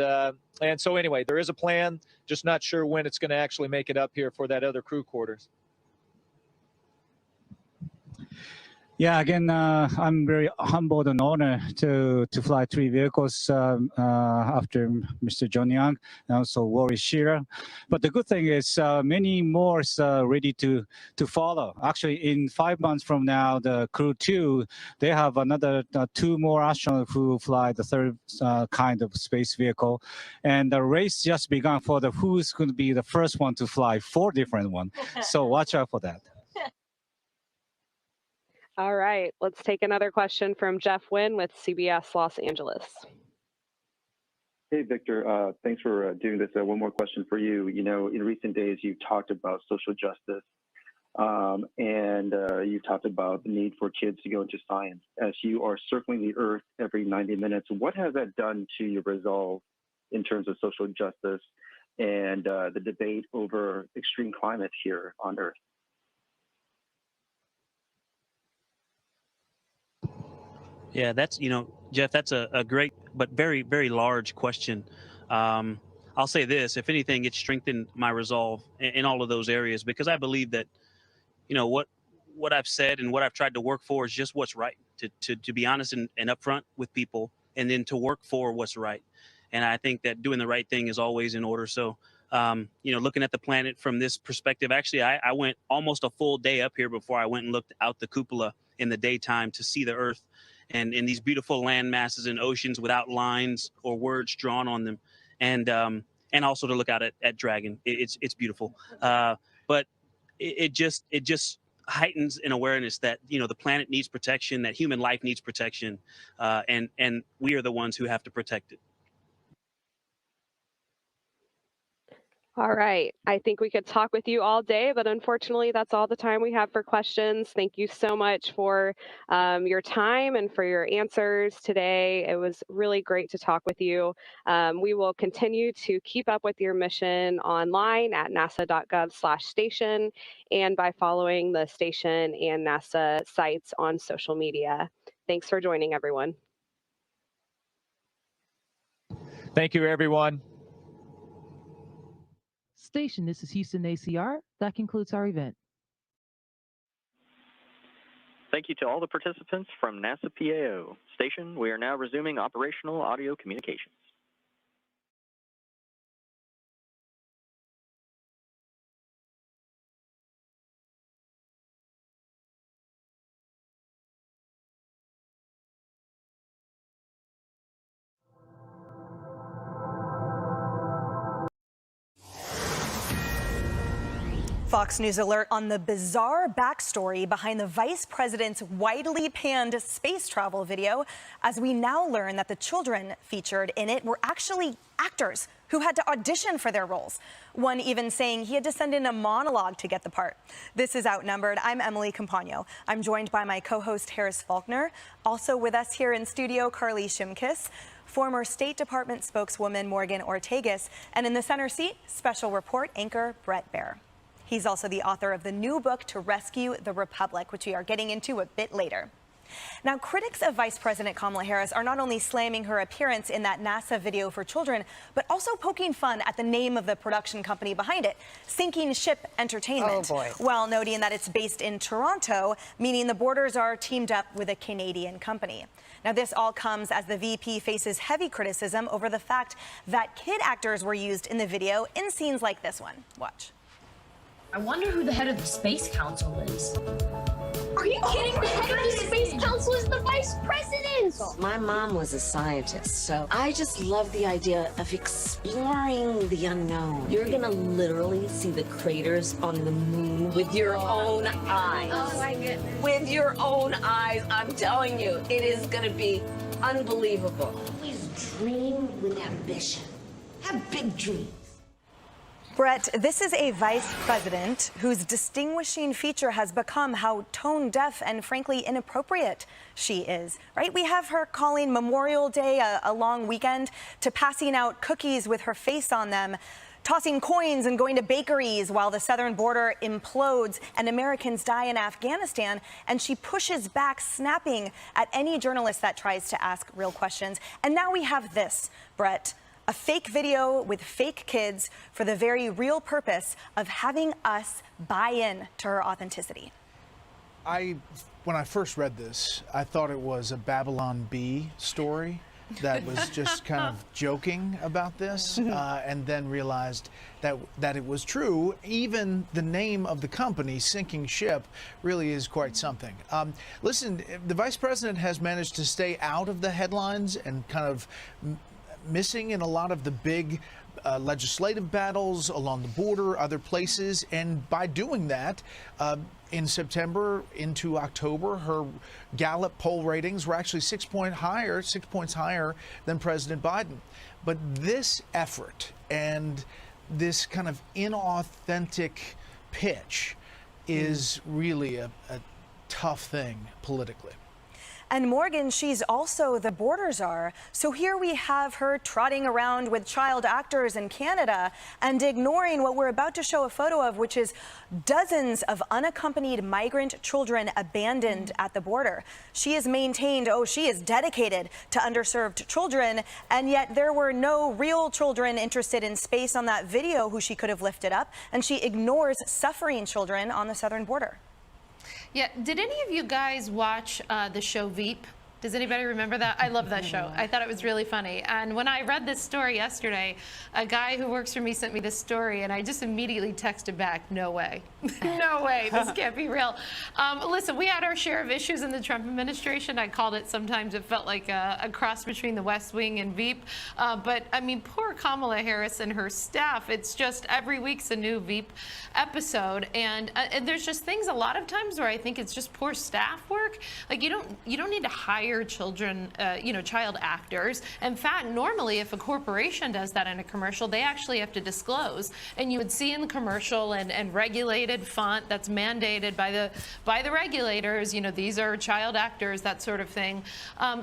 so anyway, there is a plan, just not sure when it's going to actually make it up here for that other crew quarters. Yeah, again, I'm very humbled and honored to fly 3 vehicles after Mr. John Young and also Warren Shearer. But the good thing is many more is ready to follow. Actually, in 5 months from now, the Crew 2, they have another 2 more astronauts who fly the 3rd kind of space vehicle. And the race just began for the who's going to be the first one to fly 4 different ones. So watch out for that. All right, let's take another question from Jeff Wynn with CBS Los Angeles. Hey, Victor, thanks for doing this. One more question for you. You know, in recent days, you've talked about social justice and you've talked about the need for kids to go into science. As you are circling the Earth every 90 minutes, what has that done to your resolve in terms of social justice and the debate over extreme climate here on Earth? Yeah, that's, Jeff, that's a great but very, very large question. I'll say this, if anything, it strengthened my resolve in all of those areas, because I believe that, what I've said and what I've tried to work for is just what's right, to be honest and upfront with people, and then to work for what's right. And I think that doing the right thing is always in order. So, looking at the planet from this perspective, actually, I went almost a full day up here before I went and looked out the cupola in the daytime to see the Earth and in these beautiful land masses and oceans without lines or words drawn on them. And also to look out at Dragon. It's beautiful. But it just heightens an awareness that, the planet needs protection, that human life needs protection, and we are the ones who have to protect it. All right. I think we could talk with you all day, but unfortunately, that's all the time we have for questions. Thank you so much for your time and for your answers today. It was really great to talk with you. We will continue to keep up with your mission online at nasa.gov/station and by following the station and NASA sites on social media. Thanks for joining, everyone. Thank you, everyone. Station, this is Houston ACR. That concludes our event. Thank you to all the participants from NASA PAO. Station, we are now resuming operational audio communications. Fox News alert on the bizarre backstory behind the vice president's widely panned space travel video, as we now learn that the children featured in it were actually actors who had to audition for their roles. One even saying he had to send in a monologue to get the part. This is Outnumbered. I'm Emily Campagno. I'm joined by my co-host Harris Faulkner. Also with us here in studio, Carly Shimkus, former State Department spokeswoman Morgan Ortagus, and in the center seat, special report anchor Brett Baer. He's also the author of the new book, To Rescue the Republic, which we are getting into a bit later. Now, critics of Vice President Kamala Harris are not only slamming her appearance in that NASA video for children, but also poking fun at the name of the production company behind it, Sinking Ship Entertainment. Oh, boy. While noting that it's based in Toronto, meaning the Borders are teamed up with a Canadian company. Now, this all comes as the VP faces heavy criticism over the fact that kid actors were used in the video in scenes like this one. Watch. I wonder who the head of the Space Council is. Are you kidding? The head of the Space Council is the vice president! My mom was a scientist, so I just love the idea of exploring the unknown. You're gonna literally see the craters on the moon with your own eyes. Oh my goodness. With your own eyes, I'm telling you, it is gonna be unbelievable. Please dream with ambition. Have big dreams. Brett, this is a vice president whose distinguishing feature has become how tone deaf and frankly inappropriate she is, right? We have her calling Memorial Day a long weekend to passing out cookies with her face on them, tossing coins and going to bakeries while the southern border implodes and Americans die in Afghanistan. And she pushes back, snapping at any journalist that tries to ask real questions. And now we have this, Brett. a fake video with fake kids for the very real purpose of having us buy in to her authenticity. When I first read this, I thought it was a Babylon Bee story that was just kind of joking about this, and then realized that it was true. Even the name of the company, Sinking Ship, really is quite something. Listen, the vice president has managed to stay out of the headlines and kind of missing in a lot of the big legislative battles along the border, other places, and by doing that, in September into October, her Gallup poll ratings were actually 6 points higher than President Biden. But this effort and this kind of inauthentic pitch is really a tough thing politically. And Morgan, she's also the border czar. So here we have her trotting around with child actors in Canada and ignoring what we're about to show a photo of, which is dozens of unaccompanied migrant children abandoned at the border. She has maintained, she is dedicated to underserved children, and yet there were no real children interested in space on that video who she could have lifted up, and she ignores suffering children on the southern border. Yeah, did any of you guys watch the show Veep? Does anybody remember that? I love that show. I thought it was really funny. And when I read this story yesterday, a guy who works for me sent me this story, and I just immediately texted back, no way. No way, this can't be real. Listen, we had our share of issues in the Trump administration. I called it sometimes, it felt like a cross between the West Wing and Veep. But I mean, poor Kamala Harris and her staff, it's just every week's a new Veep episode. And there's just things a lot of times where I think it's just poor staff work. Like you don't need to hire children, child actors. In fact, normally if a corporation does that in a commercial, they actually have to disclose. And you would see in the commercial and regulated font that's mandated by the regulators, these are child actors, that sort of thing.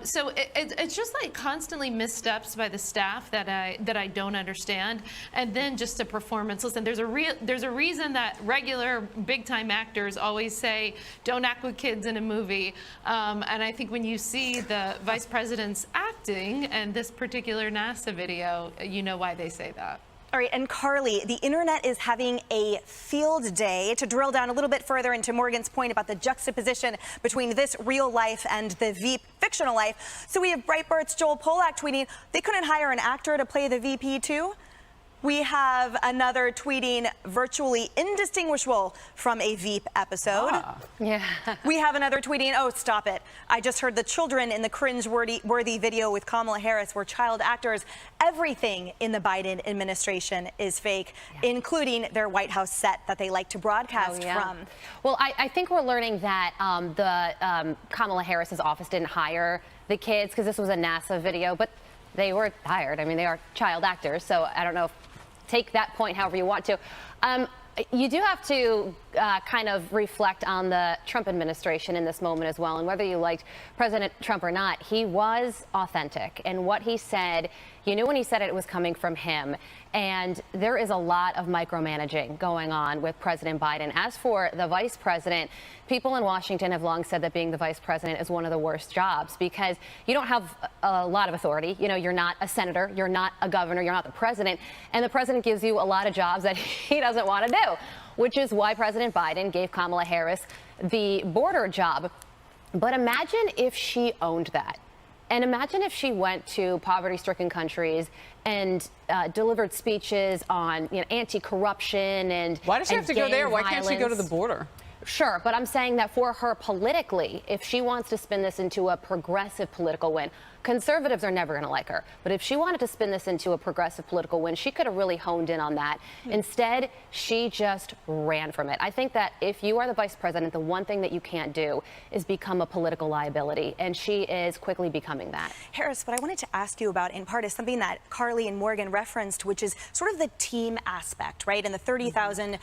So it's just like constantly missteps by the staff that I don't understand. And then just a performance. Listen, there's a reason that regular big time actors always say, don't act with kids in a movie. And I think when you see the vice president's acting and this particular NASA video, you know why they say that. All right, and Carly, the internet is having a field day. To drill down a little bit further into Morgan's point about the juxtaposition between this real life and the Veep fictional life. So we have Breitbart's Joel Pollack tweeting, they couldn't hire an actor to play the VP too? We have another tweeting virtually indistinguishable from a Veep episode. Yeah. We have another tweeting, oh, stop it. I just heard the children in the cringe-worthy video with Kamala Harris were child actors. Everything in the Biden administration is fake, including their White House set that they like to broadcast from. Well, I think we're learning that Kamala Harris's office didn't hire the kids because this was a NASA video, but they were hired. I mean, they are child actors, so I don't know if take that point however you want to. You do have to kind of reflect on the Trump administration in this moment as well. And whether you liked President Trump or not, he was authentic. And what he said, you knew when he said it, it was coming from him. And there is a lot of micromanaging going on with President Biden. As for the vice president, people in Washington have long said that being the vice president is one of the worst jobs because you don't have a lot of authority. You're not a senator, you're not a governor, you're not the president. And the president gives you a lot of jobs that he doesn't want to do, which is why President Biden gave Kamala Harris the border job. But imagine if she owned that. And imagine if she went to poverty-stricken countries and delivered speeches on anti-corruption and why does she have to go there? Why can't she go to the border? Sure, but I'm saying that for her politically, if she wants to spin this into a progressive political win, conservatives are never going to like her. But if she wanted to spin this into a progressive political win, she could have really honed in on that. Instead, she just ran from it. I think that if you are the vice president, the one thing that you can't do is become a political liability. And she is quickly becoming that. Harris, what I wanted to ask you about in part is something that Carly and Morgan referenced, which is sort of the team aspect, right? And the 30,000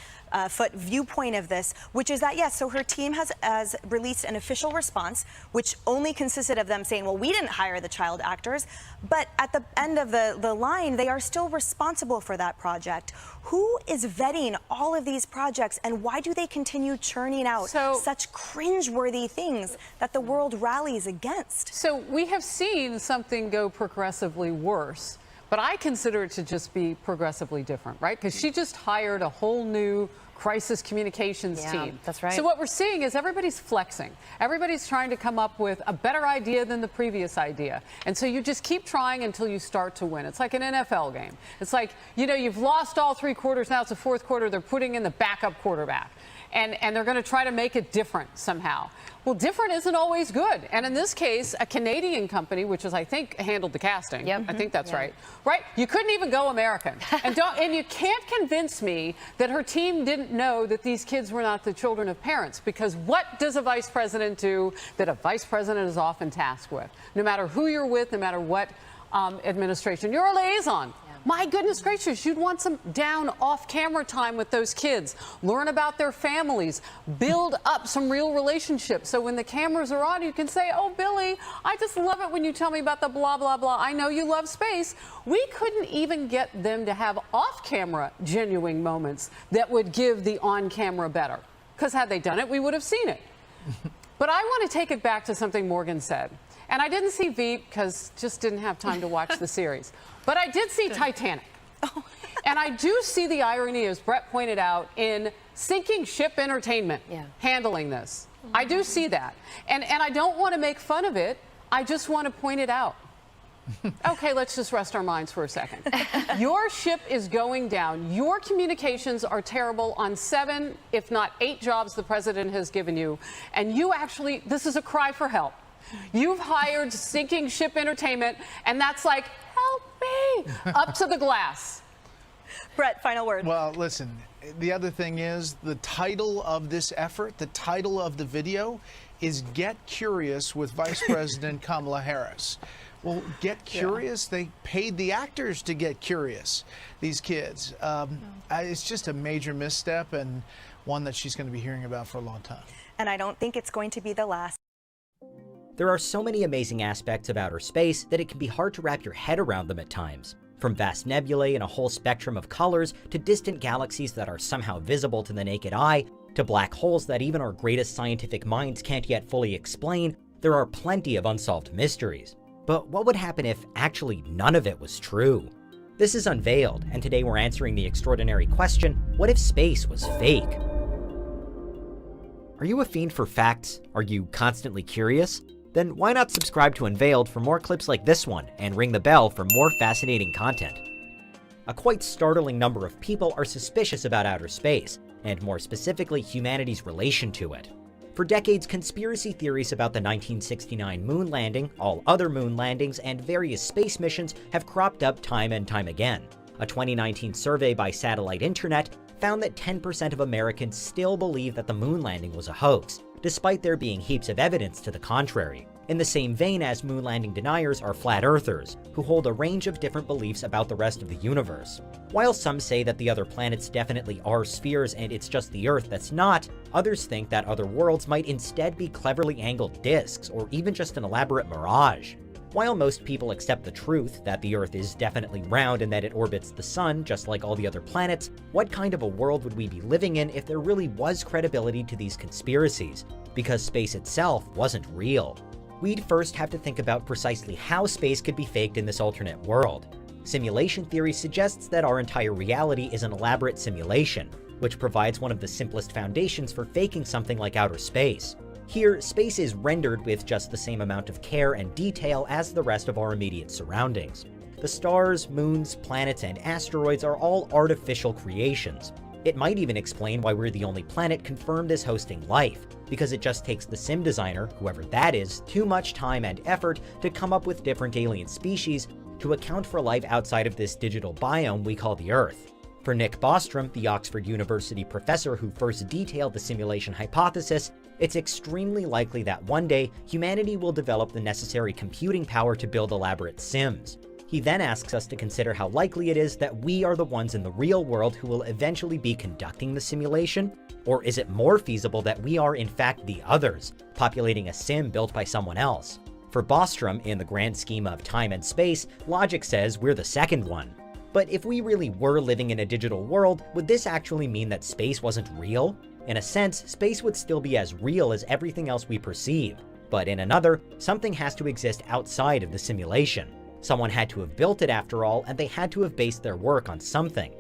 foot viewpoint of this, which is that, yes, so her team has released an official response, which only consisted of them saying, well, we didn't hire the child actors, but at the end of the line, they are still responsible for that project. Who is vetting all of these projects, and why do they continue churning out such cringeworthy things that the world rallies against? So we have seen something go progressively worse. But But I consider it to just be progressively different, right? Because she just hired a whole new crisis communications team. That's right. So what we're seeing is everybody's flexing. Everybody's trying to come up with a better idea than the previous idea. And so you just keep trying until you start to win. It's like an NFL game. It's like, you know, you've lost all 3 quarters. Now it's the 4th quarter. They're putting in the backup quarterback. And they're going to try to make it different somehow. Well, different isn't always good. And in this case, a Canadian company, which is, I think, handled the casting. Yep. I think that's right. Right? You couldn't even go American. And you can't convince me that her team didn't know that these kids were not the children of parents. Because what does a vice president do that a vice president is often tasked with? No matter who you're with, no matter what administration, you're a liaison. My goodness gracious, you'd want some down off-camera time with those kids. Learn about their families. Build up some real relationships. So when the cameras are on, you can say, oh, Billy, I just love it when you tell me about the blah, blah, blah. I know you love space. We couldn't even get them to have off-camera genuine moments that would give the on-camera better. Because had they done it, we would have seen it. But I want to take it back to something Morgan said. And I didn't see Veep because just didn't have time to watch the series. But I did see Titanic. And I do see the irony, as Brett pointed out, in sinking ship entertainment handling this. I do see that. And I don't want to make fun of it. I just want to point it out. Okay, let's just rest our minds for a second. Your ship is going down. Your communications are terrible on 7, if not 8 jobs the president has given you. And you actually, this is a cry for help. You've hired sinking ship entertainment, and that's like, help me, up to the glass. Brett, final word. Well, listen, the other thing is the title of this effort, the title of the video is Get Curious with Vice President Kamala Harris. Well, get curious. They paid the actors to get curious, these kids. It's just a major misstep and one that she's going to be hearing about for a long time. And I don't think it's going to be the last. There are so many amazing aspects of outer space that it can be hard to wrap your head around them at times. From vast nebulae in a whole spectrum of colors, to distant galaxies that are somehow visible to the naked eye, to black holes that even our greatest scientific minds can't yet fully explain, there are plenty of unsolved mysteries. But what would happen if actually none of it was true? This is Unveiled, and today we're answering the extraordinary question, what if space was fake? Are you a fiend for facts? Are you constantly curious? Then why not subscribe to Unveiled for more clips like this one, and ring the bell for more fascinating content. A quite startling number of people are suspicious about outer space, and more specifically humanity's relation to it. For decades, conspiracy theories about the 1969 moon landing, all other moon landings, and various space missions have cropped up time and time again. A 2019 survey by Satellite Internet found that 10% of Americans still believe that the moon landing was a hoax, despite there being heaps of evidence to the contrary. In the same vein as moon landing deniers are flat earthers, who hold a range of different beliefs about the rest of the universe. While some say that the other planets definitely are spheres and it's just the Earth that's not, others think that other worlds might instead be cleverly angled disks, or even just an elaborate mirage. While most people accept the truth that the Earth is definitely round and that it orbits the sun just like all the other planets, what kind of a world would we be living in if there really was credibility to these conspiracies? Because space itself wasn't real. We'd first have to think about precisely how space could be faked in this alternate world. Simulation theory suggests that our entire reality is an elaborate simulation, which provides one of the simplest foundations for faking something like outer space. Here, space is rendered with just the same amount of care and detail as the rest of our immediate surroundings. The stars, moons, planets, and asteroids are all artificial creations. It might even explain why we're the only planet confirmed as hosting life, because it just takes the sim designer, whoever that is, too much time and effort to come up with different alien species to account for life outside of this digital biome we call the Earth. For Nick Bostrom, the Oxford University professor who first detailed the simulation hypothesis, it's extremely likely that one day humanity will develop the necessary computing power to build elaborate sims. He then asks us to consider how likely it is that we are the ones in the real world who will eventually be conducting the simulation, or is it more feasible that we are in fact the others, populating a sim built by someone else? For Bostrom, in the grand scheme of time and space, logic says we're the second one. But if we really were living in a digital world, would this actually mean that space wasn't real? In a sense, space would still be as real as everything else we perceive. But in another, something has to exist outside of the simulation. Someone had to have built it after all, and they had to have based their work on something.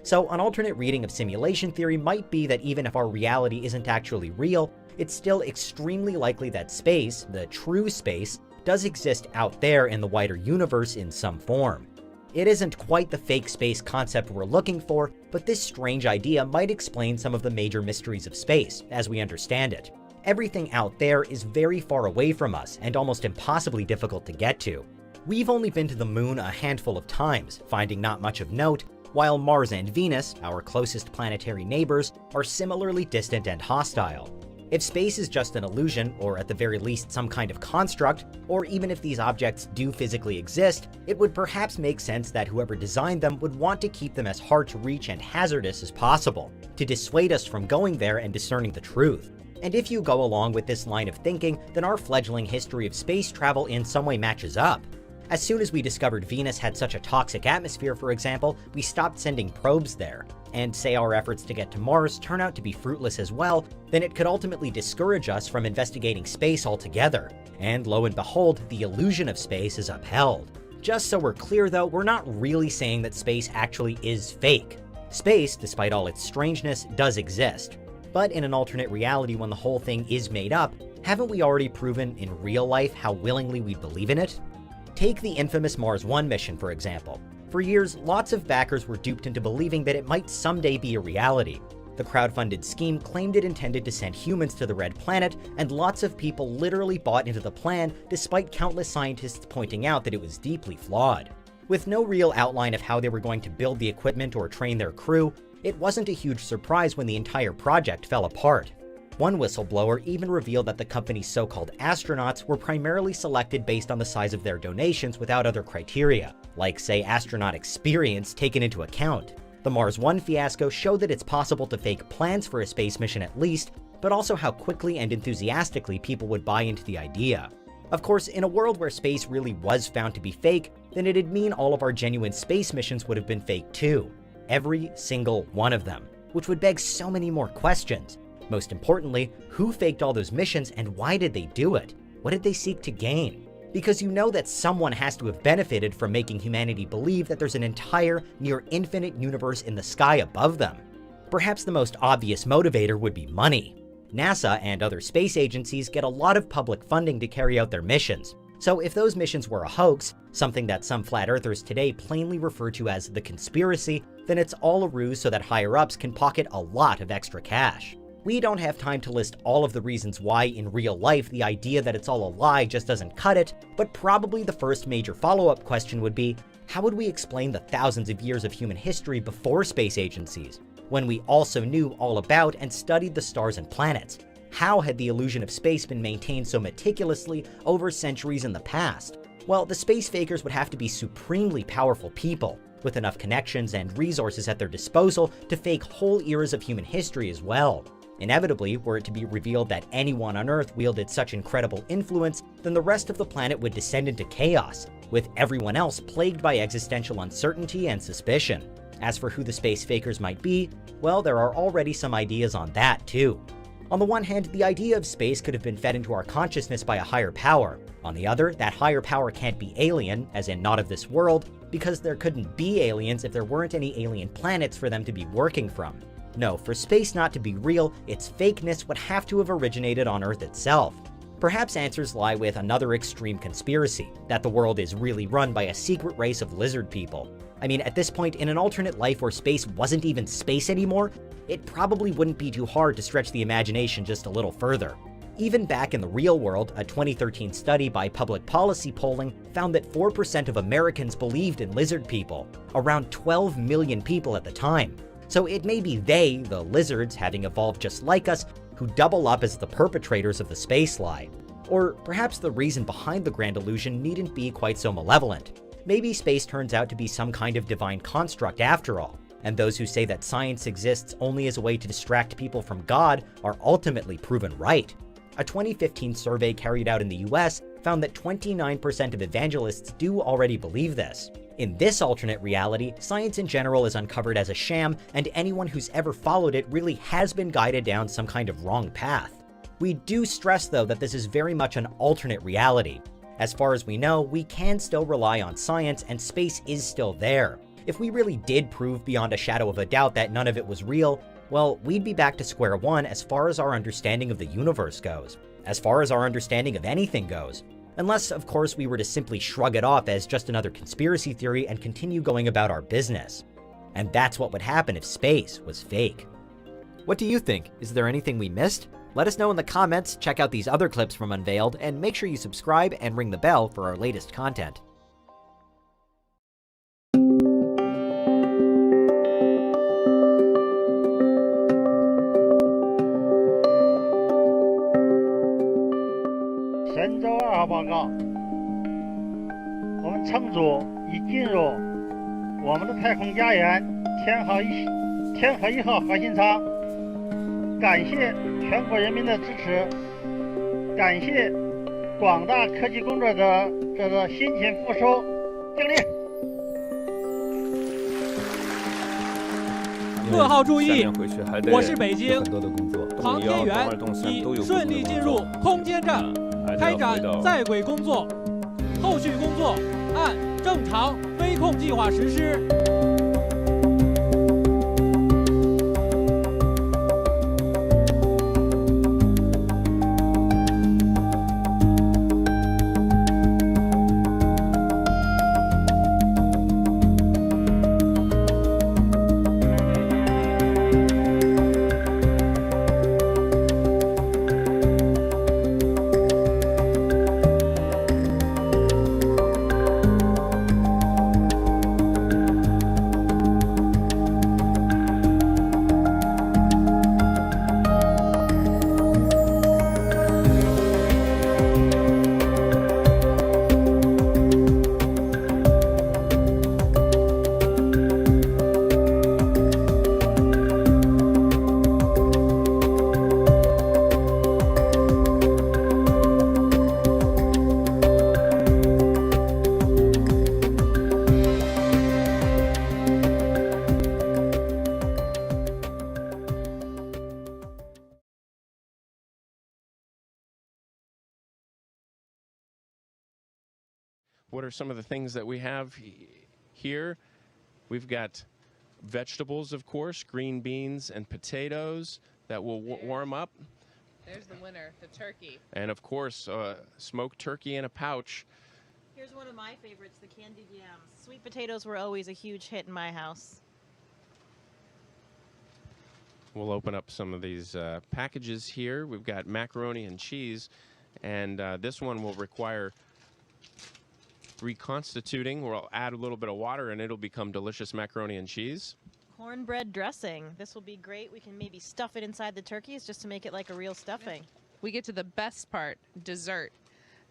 So an alternate reading of simulation theory might be that even if our reality isn't actually real, it's still extremely likely that space, the true space, does exist out there in the wider universe in some form. It isn't quite the fake space concept we're looking for, but this strange idea might explain some of the major mysteries of space, as we understand it. Everything out there is very far away from us and almost impossibly difficult to get to. We've only been to the moon a handful of times, finding not much of note, while Mars and Venus, our closest planetary neighbors, are similarly distant and hostile. If space is just an illusion, or at the very least some kind of construct, or even if these objects do physically exist, it would perhaps make sense that whoever designed them would want to keep them as hard to reach and hazardous as possible, to dissuade us from going there and discerning the truth. And if you go along with this line of thinking, then our fledgling history of space travel in some way matches up. As soon as we discovered Venus had such a toxic atmosphere, for example, we stopped sending probes there. And say our efforts to get to Mars turn out to be fruitless as well, then it could ultimately discourage us from investigating space altogether. And lo and behold, the illusion of space is upheld. Just so we're clear though, we're not really saying that space actually is fake. Space, despite all its strangeness, does exist. But in an alternate reality when the whole thing is made up, haven't we already proven in real life how willingly we believe in it? Take the infamous Mars 1 mission, for example. For years, lots of backers were duped into believing that it might someday be a reality. The crowdfunded scheme claimed it intended to send humans to the Red Planet, and lots of people literally bought into the plan despite countless scientists pointing out that it was deeply flawed. With no real outline of how they were going to build the equipment or train their crew, it wasn't a huge surprise when the entire project fell apart. One whistleblower even revealed that the company's so-called astronauts were primarily selected based on the size of their donations without other criteria, like, say, astronaut experience taken into account. The Mars 1 fiasco showed that it's possible to fake plans for a space mission at least, but also how quickly and enthusiastically people would buy into the idea. Of course, in a world where space really was found to be fake, then it'd mean all of our genuine space missions would have been fake too. Every single one of them, which would beg so many more questions. Most importantly, who faked all those missions and why did they do it? What did they seek to gain? Because you know that someone has to have benefited from making humanity believe that there's an entire, near infinite universe in the sky above them. Perhaps the most obvious motivator would be money. NASA and other space agencies get a lot of public funding to carry out their missions. So if those missions were a hoax, something that some flat earthers today plainly refer to as the conspiracy, then it's all a ruse so that higher-ups can pocket a lot of extra cash. We don't have time to list all of the reasons why in real life the idea that it's all a lie just doesn't cut it, but probably the first major follow-up question would be, how would we explain the thousands of years of human history before space agencies, when we also knew all about and studied the stars and planets? How had the illusion of space been maintained so meticulously over centuries in the past? Well, the space fakers would have to be supremely powerful people, with enough connections and resources at their disposal to fake whole eras of human history as well. Inevitably, were it to be revealed that anyone on Earth wielded such incredible influence, then the rest of the planet would descend into chaos, with everyone else plagued by existential uncertainty and suspicion. As for who the space fakers might be, well, there are already some ideas on that too. On the one hand, the idea of space could have been fed into our consciousness by a higher power. On the other, that higher power can't be alien, as in not of this world, because there couldn't be aliens if there weren't any alien planets for them to be working from. No, for space not to be real, its fakeness would have to have originated on Earth itself. Perhaps answers lie with another extreme conspiracy, that the world is really run by a secret race of lizard people. I mean, at this point, in an alternate life where space wasn't even space anymore, it probably wouldn't be too hard to stretch the imagination just a little further. Even back in the real world, a 2013 study by Public Policy Polling found that 4% of Americans believed in lizard people, around 12 million people at the time. So it may be they, the lizards, having evolved just like us, who double up as the perpetrators of the space lie. Or perhaps the reason behind the grand illusion needn't be quite so malevolent. Maybe space turns out to be some kind of divine construct after all, and those who say that science exists only as a way to distract people from God are ultimately proven right. A 2015 survey carried out in the US found that 29% of evangelists do already believe this. In this alternate reality, science in general is uncovered as a sham, and anyone who's ever followed it really has been guided down some kind of wrong path. We do stress, though, that this is very much an alternate reality. As far as we know, we can still rely on science and space is still there. If we really did prove beyond a shadow of a doubt that none of it was real, well, we'd be back to square one as far as our understanding of the universe goes, as far as our understanding of anything goes. Unless, of course, we were to simply shrug it off as just another conspiracy theory and continue going about our business. And that's what would happen if space was fake. What do you think? Is there anything we missed? Let us know in the comments, check out these other clips from Unveiled, and make sure you subscribe and ring the bell for our latest content.神舟2号报告，我们乘组已进入我们的太空家园天河1号核心舱，感谢全国人民的支持，感谢广大科技工作者的辛勤付出，敬礼。各号注意，我是北京航天员，已顺利进入空间站，开展在轨工作，后续工作按正常飞控计划实施。What are some of the things that we have here? We've got vegetables, of course, green beans and potatoes that will warm up. There's the winner, the turkey. And of course, smoked turkey in a pouch. Here's one of my favorites, the candied yams. Sweet potatoes were always a huge hit in my house. We'll open up some of these packages here. We've got macaroni and cheese, and this one will require reconstituting. We'll add a little bit of water and it'll become delicious macaroni and cheese. Cornbread dressing. This will be great. We can maybe stuff it inside the turkeys just to make it like a real stuffing. We get to the best part, dessert.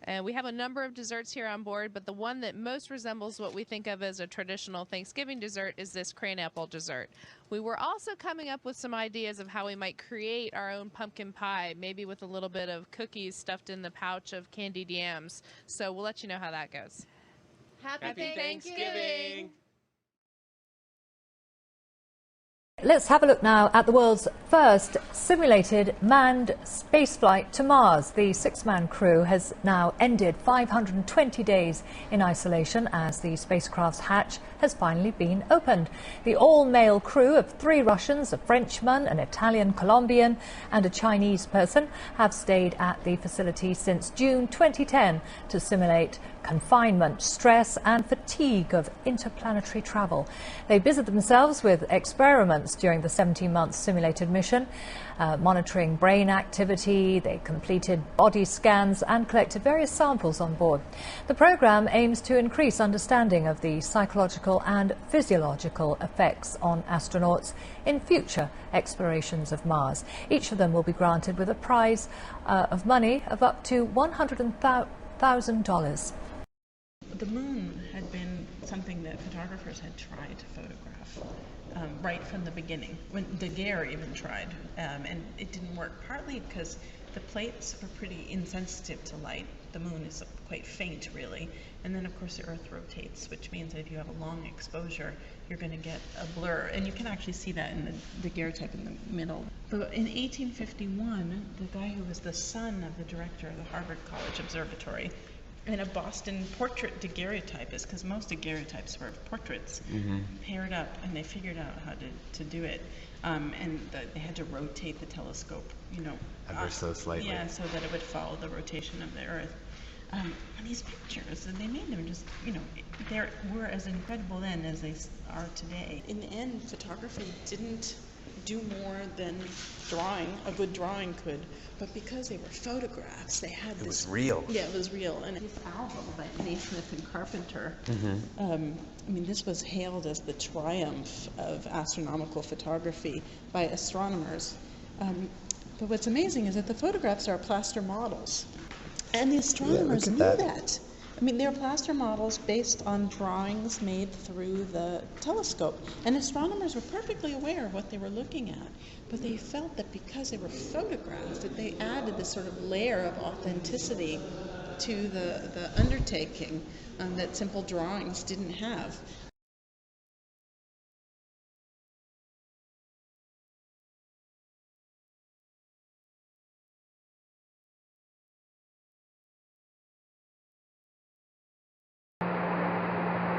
And we have a number of desserts here on board, but the one that most resembles what we think of as a traditional Thanksgiving dessert is this crane apple dessert. We were also coming up with some ideas of how we might create our own pumpkin pie, maybe with a little bit of cookies stuffed in the pouch of candied yams. So we'll let you know how that goes. Happy Thanksgiving! Let's have a look now at the world's first simulated manned spaceflight to Mars. The six-man crew has now ended 520 days in isolation as the spacecraft's hatch has finally been opened. The all-male crew of 3 Russians, a Frenchman, an Italian Colombian and a Chinese person have stayed at the facility since June 2010 to simulate confinement, stress and fatigue of interplanetary travel. They busied themselves with experiments during the 17-month simulated mission, monitoring brain activity. They completed body scans and collected various samples on board. The program aims to increase understanding of the psychological and physiological effects on astronauts in future explorations of Mars. Each of them will be granted with a prize of money of up to $100,000. The moon had been something that photographers had tried to photograph right from the beginning, when Daguerre even tried, and it didn't work, partly because the plates were pretty insensitive to light. The moon is quite faint, really, and then of course the Earth rotates, which means that if you have a long exposure, you're going to get a blur, and you can actually see that in the Daguerre type in the middle. But in 1851, the guy who was the son of the director of the Harvard College Observatory and a Boston portrait daguerreotypist, because most daguerreotypes were portraits, paired up, and they figured out how to do it. They had to rotate the telescope, ever so slightly. Yeah, so that it would follow the rotation of the Earth. And these pictures, and they made them just, they were as incredible then as they are today. In the end, photography didn't do more than drawing, a good drawing could, but because they were photographs, they had this... It was real. Yeah, it was real. And this album by Naismith and Carpenter, this was hailed as the triumph of astronomical photography by astronomers. But what's amazing is that the photographs are plaster models. And the astronomers knew that. They're plaster models based on drawings made through the telescope. And astronomers were perfectly aware of what they were looking at. But they felt that because they were photographed, that they added this sort of layer of authenticity to the undertaking that simple drawings didn't have.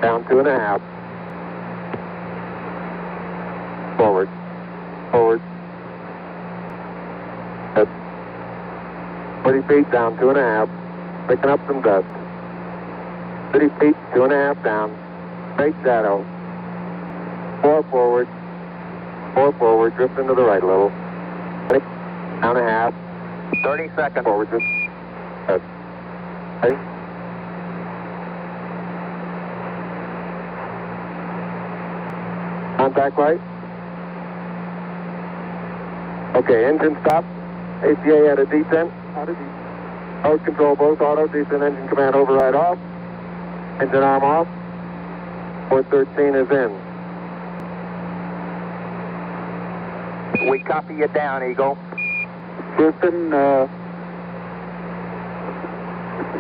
Down 2.5. Forward. Forward. Good. 40 feet down, 2.5. Picking up some dust. 30 feet, 2.5 down. Straight shadow. 4 forward. 4 forward. Drift into the right a little. 6. Down 1/2. 30 seconds. Forward. Just. Good. Ready? Contact light. Okay, engine stop. ACA at a descent. Mode control both auto, descent engine command override off. Engine arm off. 413 is in. We copy you down, Eagle. Houston,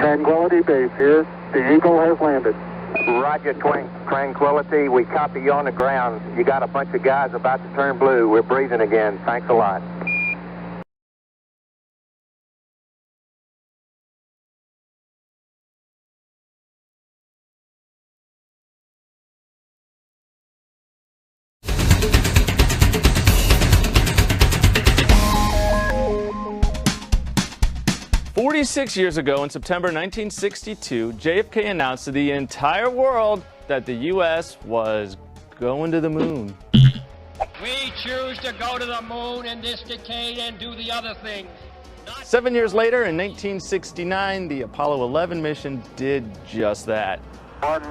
Tranquility Base here. The Eagle has landed. Roger, Tranquility. We copy you on the ground. You got a bunch of guys about to turn blue. We're breathing again. Thanks a lot. "46 years ago, in September 1962, JFK announced to the entire world that the U.S. was going to the moon. We choose to go to the moon in this decade and do the other things. 7 years later, in 1969, the Apollo 11 mission did just that. One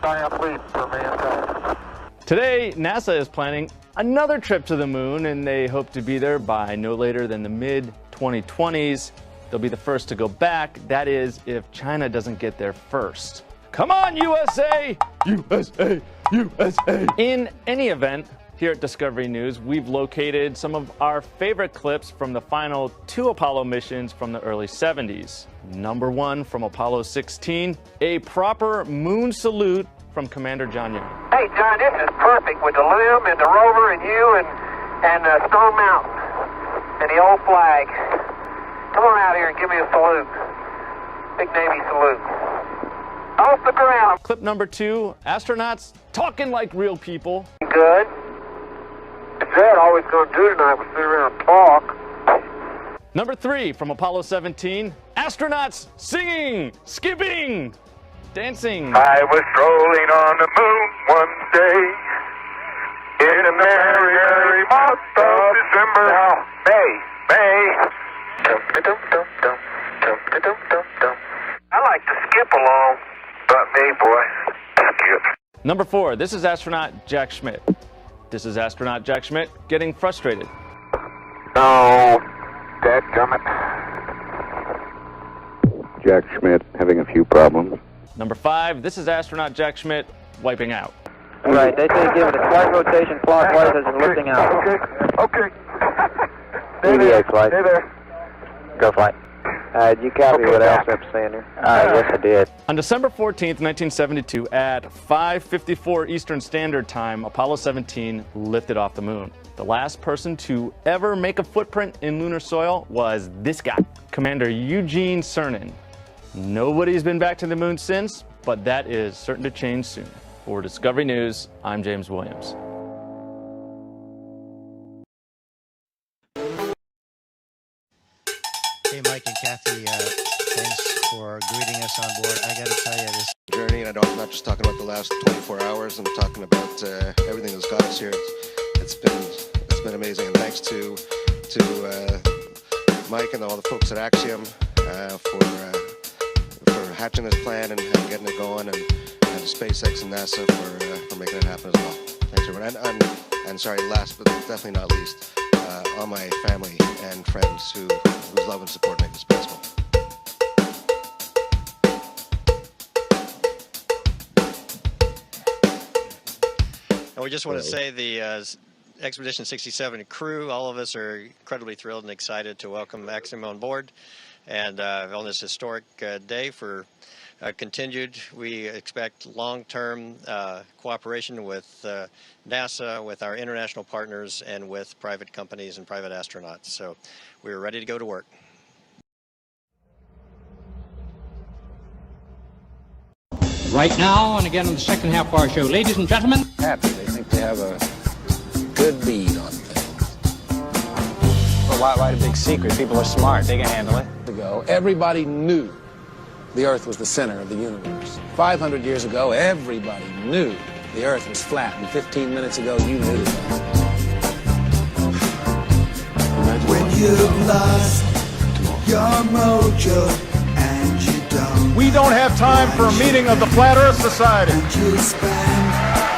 giant leap for mankind. Today, NASA is planning another trip to the moon, and they hope to be there by no later than the mid-2020s. They'll be the first to go back. That is, if China doesn't get there first. Come on, USA! USA! USA! In any event, here at Discovery News, we've located some of our favorite clips from the final 2 Apollo missions from the early 70s. Number 1 from Apollo 16, a proper moon salute from Commander John Young. Hey, John, this is perfect with the LIM and the rover and you and Stone Mountain and the old flag. Come on out here and give me a salute. Big Navy salute. Off the ground. Clip number 2, astronauts talking like real people. Good. That's that all we're going to do tonight was sit around and talk. Number 3 from Apollo 17, astronauts singing, skipping, dancing. I was strolling on the moon one day in a merry, merry month of December. Now, May. I like to skip along, but me, boy, skip. Number 4, this is astronaut Jack Schmitt. This is astronaut Jack Schmitt getting frustrated. No, dadgummit. Jack Schmitt having a few problems. Number 5, this is astronaut Jack Schmitt wiping out. Right, they say give it a slight rotation clockwise as you're lifting out. Okay. EVA flight. Hey there. Go flight. Did you copy what else I'm saying here? Yes, I did. On December 14th, 1972, at 5:54 Eastern Standard Time, Apollo 17 lifted off the moon. The last person to ever make a footprint in lunar soil was this guy, Commander Eugene Cernan. Nobody's been back to the moon since, but that is certain to change soon. For Discovery News, I'm James Williams. Hey, Mike and Kathy, thanks for greeting us on board. I got to tell you, this journey, and I'm not just talking about the last 24 hours. I'm talking about everything that's got us here. It's been amazing, and thanks to Mike and all the folks at Axiom for hatching this plan and getting it going, and SpaceX and NASA for making it happen as well. Thanks, everyone. And sorry, last but definitely not least, all my family and friends whose love and support make this possible. And we just want to say the Expedition 67 crew, all of us are incredibly thrilled and excited to welcome Axiom on board. And on this historic day for continued, we expect long-term cooperation with NASA, with our international partners, and with private companies and private astronauts. So we're ready to go to work. Right now, and again in the second half of our show, ladies and gentlemen. Happy. They think they have a good bead on things. Well, why the big secret? People are smart. They can handle it. Everybody knew the Earth was the center of the universe. 500 years ago, everybody knew the Earth was flat. And 15 minutes ago, you knew that. When you've lost your mojo and you don't. We don't have time for a meeting of the Flat Earth Society. And you spend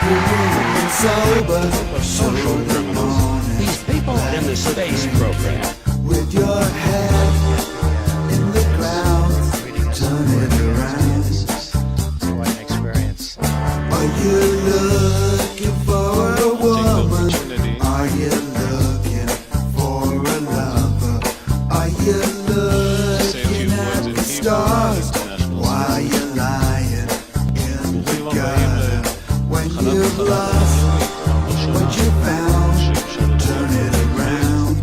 your evening sober, social criminals. These people in the space program. With your head in the clouds, turn it around. Quite an experience. Are you looking for a woman? Are you looking for a lover? Are you looking at the stars while you're lying in the gutter? When you've lost what you found, turn it around.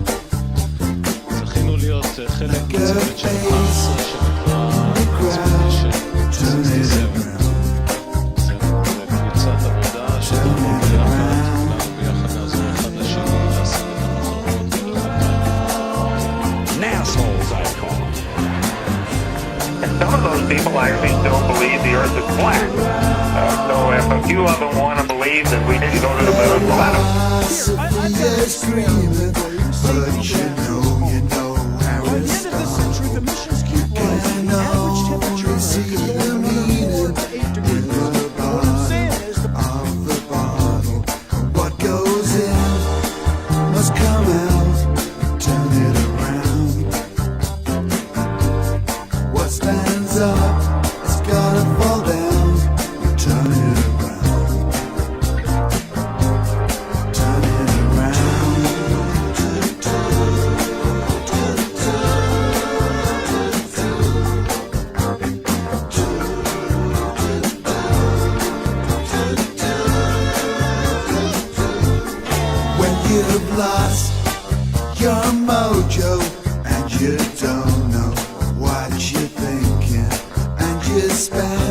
Like a face in the crowd, turn it around. Turn it around. Nassholes, I call them. And some of those people actually don't believe the Earth is flat. So if a few of them want to believe that we didn't go to the moon, let them. Screaming, but you know how it's done. You can only see the meaning in the bottom of the bottle. What goes in must come out. Turn it around. What stands up is gonna fall down. Turn it around. Turn it around. When you've lost your mojo and you don't know what you're thinking, and you spend